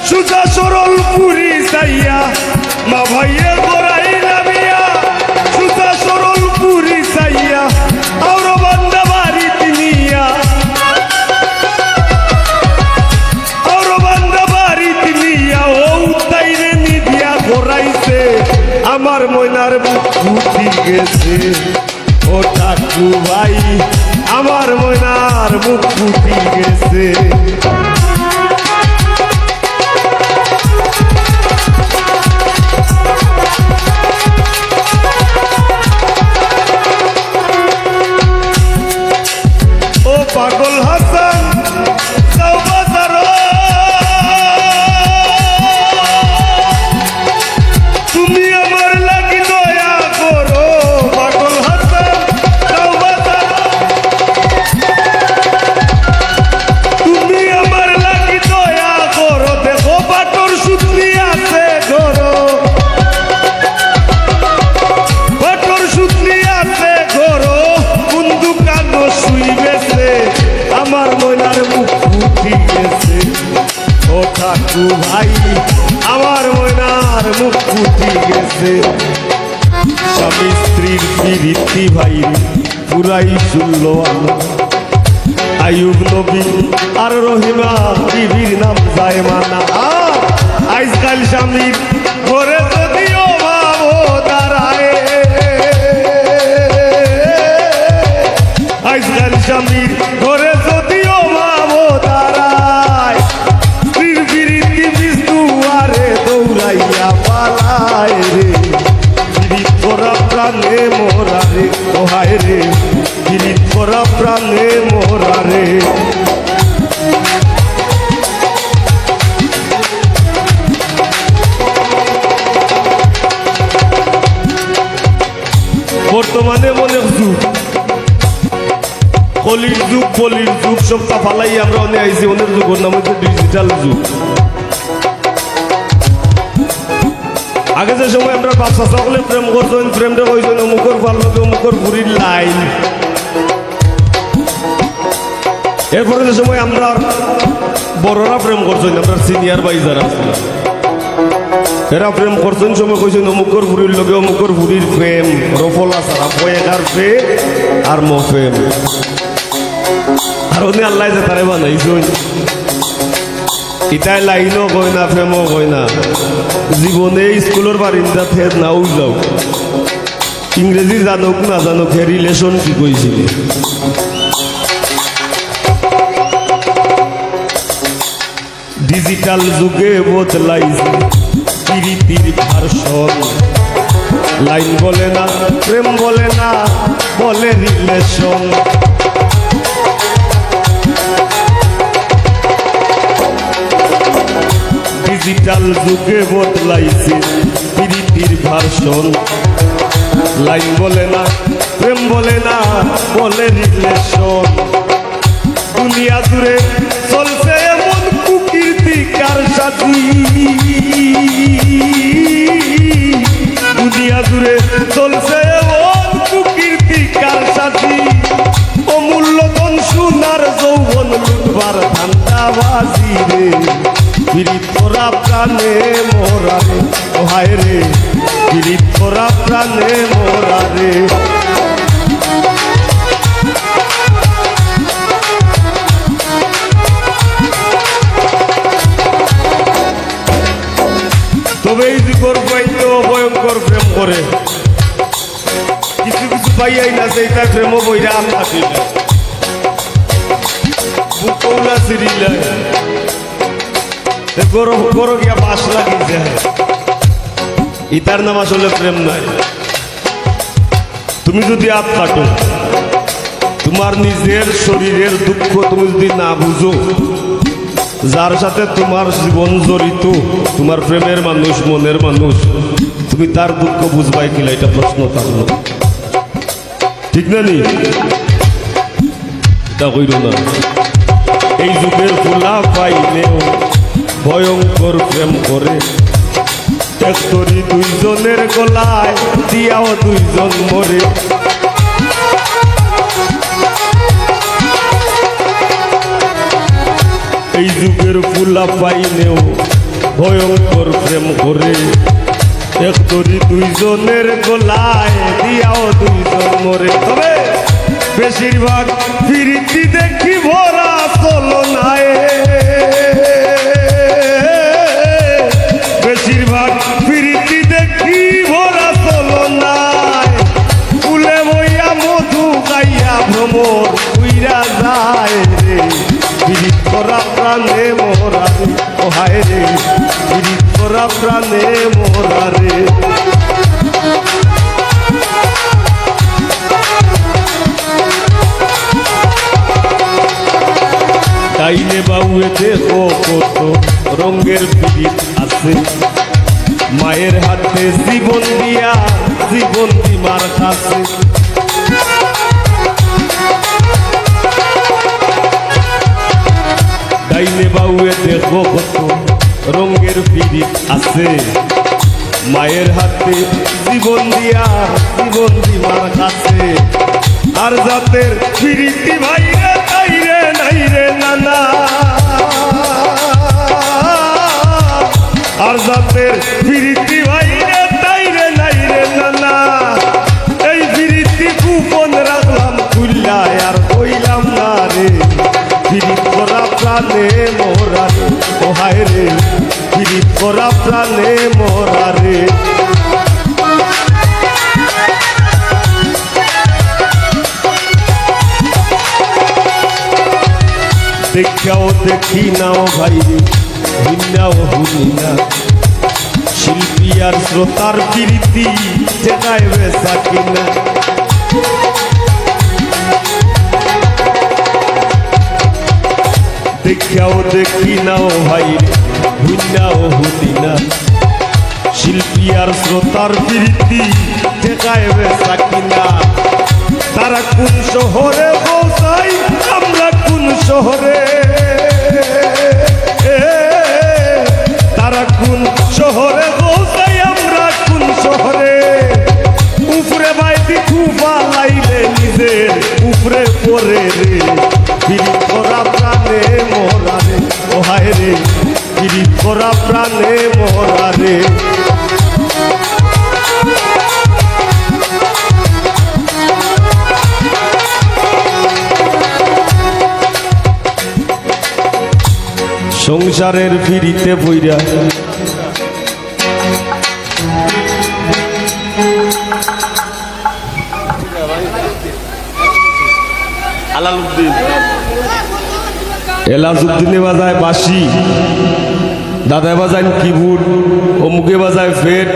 সুজা সরল পুরি চাইয়া মা ভাইয়া করাইলা বিয়া সুজা সরল পুরি চাইয়া আর বান্দা বাড়ি তিনিয়া আর বান্দা বাড়ি তিনিয়া ও তাইরে নিদিয়া করাইছে আমার ময়নার মুখ ফুটি গেছে ও ঠাকু ভাই আমার ময়নার মুখ ফুটি গেছে ও পাগল হাসান যাও বাজার তুমি আমার লাগি দয়া করো পাগল হাসান যাও বাজার তুমি আমার লাগি দয়া করো দেখো বাটর সুতলি আছে ঘরো বাটর সুতলি আছে ঘরো কোন দোকান শুইবেছে আমার ময়নার মুখ ফুটি গেছে ও ঠাকু ভাই আমার ময়নার মুখ ফুটি গেছে স্বামী স্ত্রীর প্রীতি ভাই পুরাই 16 আনা আইয়ুব নবী আর রহিমা বিবির নাম জায়মানা আজকাল স্বামীর ঘরে যদিও ভাবো দাঁড়ায় আজকাল স্বামীর ঘরে যদিও ভাবো দাঁড়ায় স্ত্রীর প্রীতি বিষ্ণু আরে দৌড়াইয়া পালায় রে প্রীত করা প্রাণে মোরা রে ও হায় রে প্রীত করা প্রাণে মোরা রে বর্তমানে অনেক যুগ কলির যুগ সবটা ফালাই আমরা অনেক আইছি অনেক যুগের নাম হচ্ছে ডিজিটাল যুগ আগে যে সময় আমরা বাচ্চা সকলে প্রেম করছেন প্রেমটা কইছেন অমুকর ভাল লাগে অমুকর ঘুরির লাইন এরপরে যে সময় আমরা বড়রা প্রেম করছেন আমরা সিনিয়র ভাই যারা এরা প্রেম করছেন সময় কইছেন অমুকর ভুরির লগে অমুকর ভুরির প্রেম রফলা সারা বয়েকার পে আর মফেম আর উনি আল্লাহ যে তারে বানাইছেন ইটাই লাইনও কয় না প্রেমও কয় না জীবনে স্কুলের বারিন্দা ফের নাও যাও ইংরেজি জানুক না জানুক হে রিলেশন কি কইছিল ডিজিটাল যুগে বদলাইছে প্রীতির ভার্সন লাইন বলে না প্রেম বলে না বলে রিলেশন ডিজিটাল যুগে বদলাইছে প্রীতির ভার্সন লাইন বলে না প্রেম বলে না বলে রিলেশন দুনিয়া জুড়ে চলছে এমন কুকীর্তিকার সাথী দুনিয়া জুড়ে চলছে এমন কুকীর্তিকার সাথী অমূল্য ধন সোনার যৌবন লুটবার ধান্দাবাজি রে পীড়িত তোরা প্রাণে মোরা রে ও হায় রে পীড়িত তোরা প্রাণে মোরা রে তবে এই যুগর পাইতো ভয়ঙ্কর প্রেম করে কিছু কিছু পাইয়াই না সেইটা প্রেম বইরা আমরা দিলে বুকৌলা সিরিলে গরো গিয়া বাস লাগিয়েছে ইতার নাম আসলে প্রেম নাই তুমি যদি আপ কাটো তোমার নিজের শরীরের দুঃখ তুমি যদি না বুঝো যার সাথে তোমার জীবন জড়িত তোমার প্রেমের মানুষ মনের মানুষ তুমি তার দুঃখ বুঝবাই কিনা এটা প্রশ্ন থাকলো ঠিক না নি এটা কইল না এই যুগের ফুলা পাইলেও ভয়ঙ্কর প্রেম করে একতরি দুইজনের গলায় দিয়াও দুইজন মরে এই যুগের ফুলা পাইলেও ভয়ঙ্কর প্রেম করে একতরি দুইজনের গলায় দিয়াও দুইজন মরে তবে বেশিরভাগ ফিরিতি দেখি ভরা চলো নাই বেশিরভাগ ফিরিতি দেখি ভরা চলো নাই ফুলে বইয়া মধু গাইয়া ভ্রমর উইরা যায় রে পীড়িত করা প্রাণে মোরা রে ও হায় রে পীড়িত করা প্রাণে মোরা রে ডাইনে বাউয়ে দেখো কত রঙের পীড়িত আছে মায়ের হাতে জীবন দিয়া জীবন দিমার কাছে ডাইনে বাউয়ে দেখো কত রঙের পীড়িত আছে মায়ের হাতে জীবন দিয়া জীবন দিমার কাছে আর জাতের পীড়িতি ভাই রে তাই রে নাই রে নানা আর জাতের পীড়িতি ভাই রে তাই রে নাই রে নানা এই পীড়িতি গোপন রাখলাম খুললায় আর কইলাম না রে পীড়িত করা প্রাণে মোরা রে ও হায় রে পীড়িত করা প্রাণে মোরা রে দেখাও দেখি নাও ভাই ভিন্নাও হুনি না শিল্পী আর শ্রোতার প্রীতি যেটাই বেসা কিনা দেখাও দেখি নাও ভাই ভিন্নাও হুনি না শিল্পী আর শ্রোতার প্রীতি যেটাই বেসা কিনা তারা কোন শহরে বসাই আমরা কোন শহরে তারা কোন শহরে বসাই আমরা কোন শহরে উপরে বাইতি খুবা লাইলে নিজের উপরে পরে রে পীড়িত করা প্রাণে মোরা রে ও হায় রে পীড়িত করা প্রাণে মোরা রে সংসারের ফিরিতে বইরা
আলালউদ্দিন
এলাজউদ্দিনে বাজায় বাঁশি, দাদায় বাজায় কিবোর্ড, অমুকে বাজায় ফের।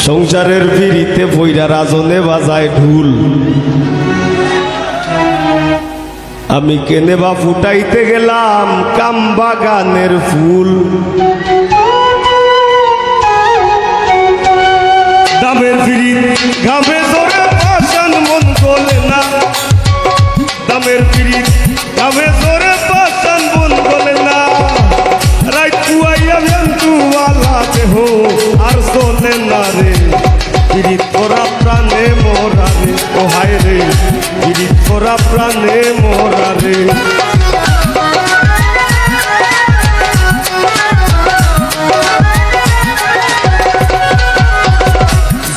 সংসারের ফিরিতে বইরা রাজনে বাজায় ঢুল। আমি কেনে বা ফুটাইতে গেলাম কাম বাগানের ফুল। দামের ফিরিত ঘামে জোরে পাশান মন গলে না। দামের ফিরিত ঘামে জোরে পাশান মন গলে না। রাইত কুয়াইয়া ভেন্তুওয়ালা দেহ আর চলে না রে। ফিরিত করা প্রাণে মোরা রে, ও হায় রে ফিরিত করা প্রাণে মোরা রে।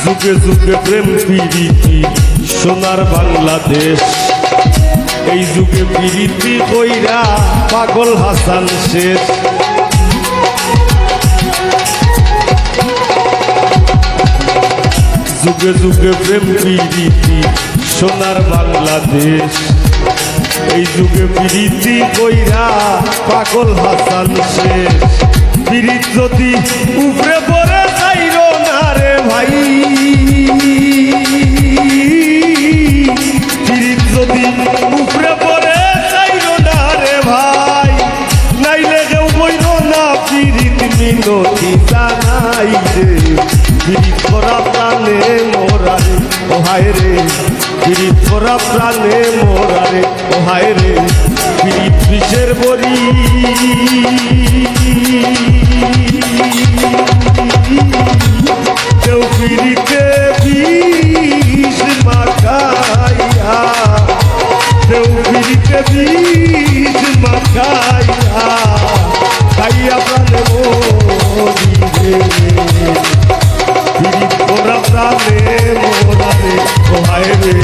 যুগে যুগে প্রেম প্রীতি সোনার বাংলাদেশ। এই যুগে প্রীতি কইরা পাগল হাসান শেষ। যুগে যুগে প্রেম প্রীতি সোনার বাংলাদেশ। এই যুগে প্রীতি কইরা পাগল হাসান শেষ। প্রীত যদি উপরে পড়ে যাইর না রে ভাই। প্রীত যদি উপরে পড়ে যাইর না রে ভাই। নাইলে কেউ বইল না প্রীত মিনতি জানাই রে। প্রীত করা প্রাণে মোরা রে, ও হায় রে প্রীত করা প্রাণে মোরা রে, ও হায় রে প্রীত বিষের বড়ি। কেউ প্রীতে বিষ মাখাইয়া, কেউ প্রীতে বিষ মাখাইয়া খাইয়া প্রাণে মরি রে। প্রীত করা প্রাণে মোরা রে, ও হায় রে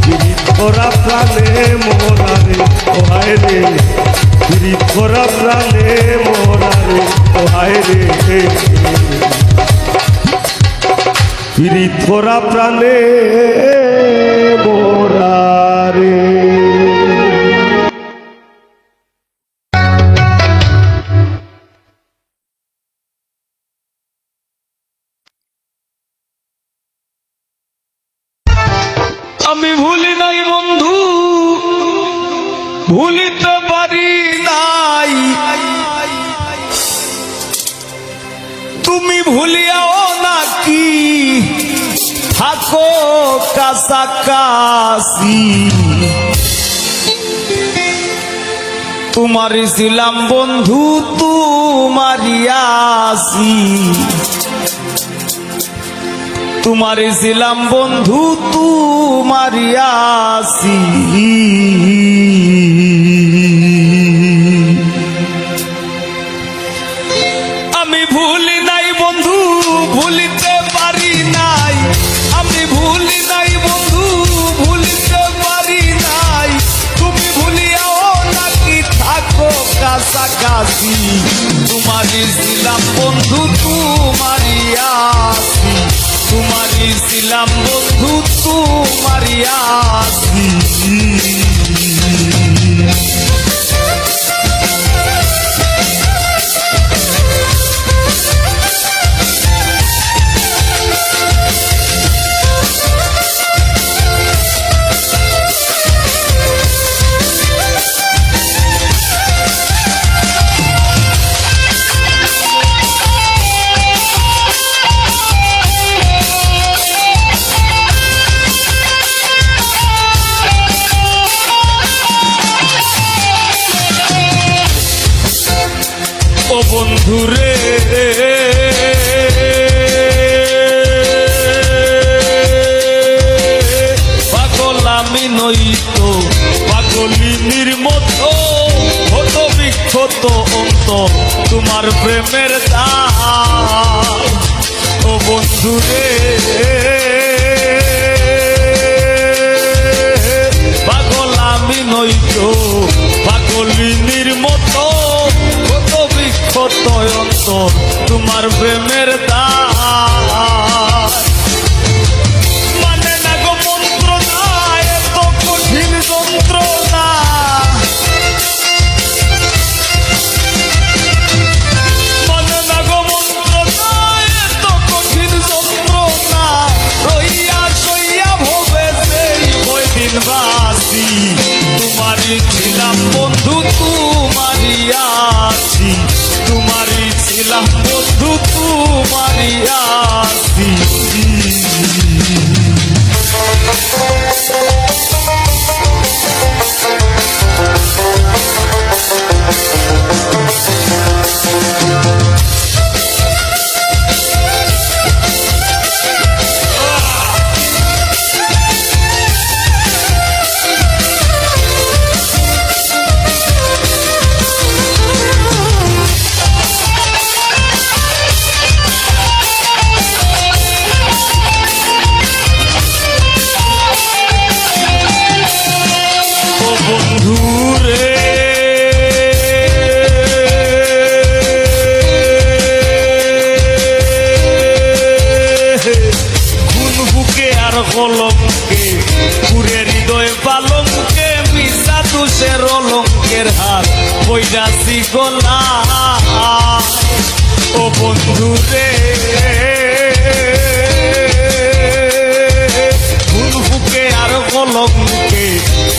প্রীত করা প্রাণে মোরা রে, ও হায় রে প্রীত করা প্রাণে মোরা রে, ও হায় রে প্রীত করা প্রাণে মোরা রে।
আমি ভুলি নাই বন্ধু, ভুলিতে পারি নাই। তুমি ভুলিয়াও নাকি থাকো কাছাকাছি। তোমারই ছিলাম বন্ধু, তোমারই আসি। তোমারই ছিলাম বন্ধু, তোমারই আসি। আমি ভুলি নাই বন্ধু, ভুলিতে পারি নাই। আমি ভুলি নাই বন্ধু, ভুলিতে পারি নাই। তুমি ভুলিয়াও নাকি থাকো কাছাকাছি। তোমারই ছিলাম বন্ধু, তোমারই আসি। তোমারই ছিলাম বন্ধু, তোমারই আসি। ও বন্ধুরে পাগল আমি নইতো, পাগলিনীর মতো হতো বিক্ষত অন্ত তোমার প্রেমের দাম। ও বন্ধুরে পাগল আমি নইতো,
বাসি তোমারই ছিলাম বন্ধু তোমারই আছি তোমারই ছিলাম বন্ধু তোমারই আছি কলঙ্কে পুরে হৃদয় পালঙ্কে মিশা তুষের অলঙ্কের হার বৈরাসি গলা ও বন্ধু রে ফুকে আর কলঙ্কে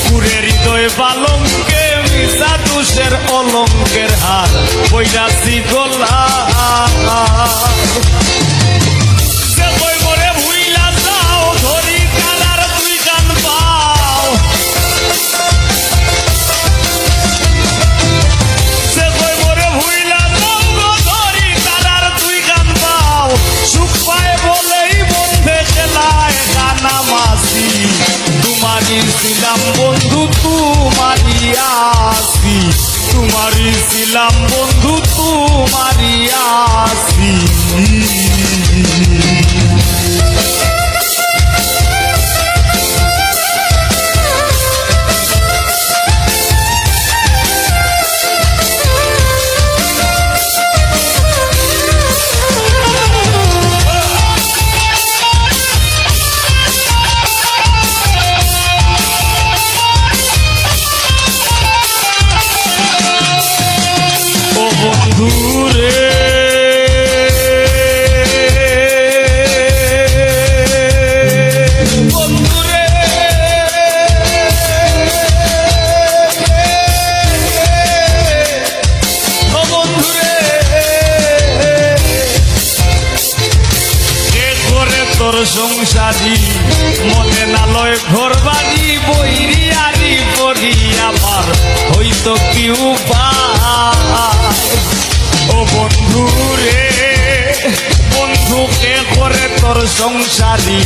পুরে হৃদয় পালঙ্কে মিশা তুষের অলঙ্কের হার বৈরাসি গলা ছিলাম বন্ধু তোমারই আছি তোমারই ছিলাম বন্ধু তোমারই আছি বন্ধুরে বন্ধুরে ও বন্ধুরে কে করে তোর সংসারী মনে না লয় ঘর বাড়ি বইরি আরি পড়ি আমার হইতো কি উপায় ও বন্ধু রে বন্ধুকে করে তোর সংসারী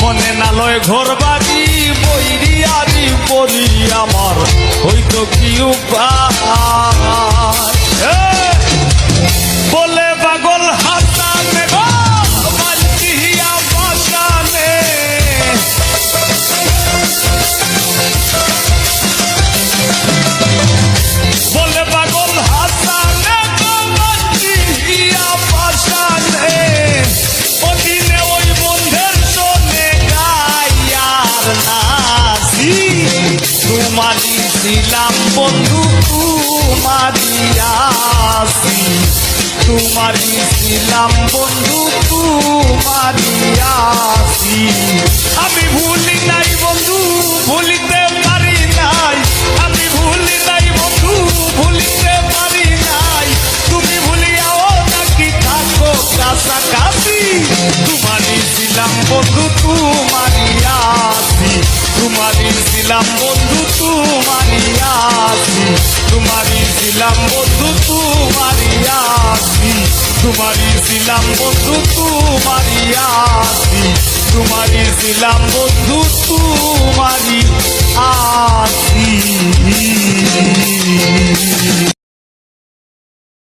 মনে না লয় ঘর বাড়ি বইরি আরি পড়ি আমার হইতো কি উপায় বলে পাগল হাসানে গো মালকিয়া বাসানে বলে পাগল হাসানে গো মালকিয়া বাসানে ওদিনে ওই বন্ধের শোনে গায়ার নাসি তোমারই ছিলাম বন্ধু তোমারই আছি তোমারই ছিলাম বন্ধু তোমারই আছি আমি ভুলি নাই বন্ধু ভুলিতে পারি নাই আমি ভুলি নাই বন্ধু ভুলিতে পারি নাই তুমি ভুলিয়াও নাকি থাকো কাছাকাছি তোমারই ছিলাম বন্ধু তোমারই আছি তোমারই ছিলাম বন্ধু তোমারই আছি তোমারই ছিলাম বন্ধু তোমারই আছি তোমারই ছিলাম বন্ধু তোমারই আছি তোমারই ছিলাম বন্ধু তোমারই আছি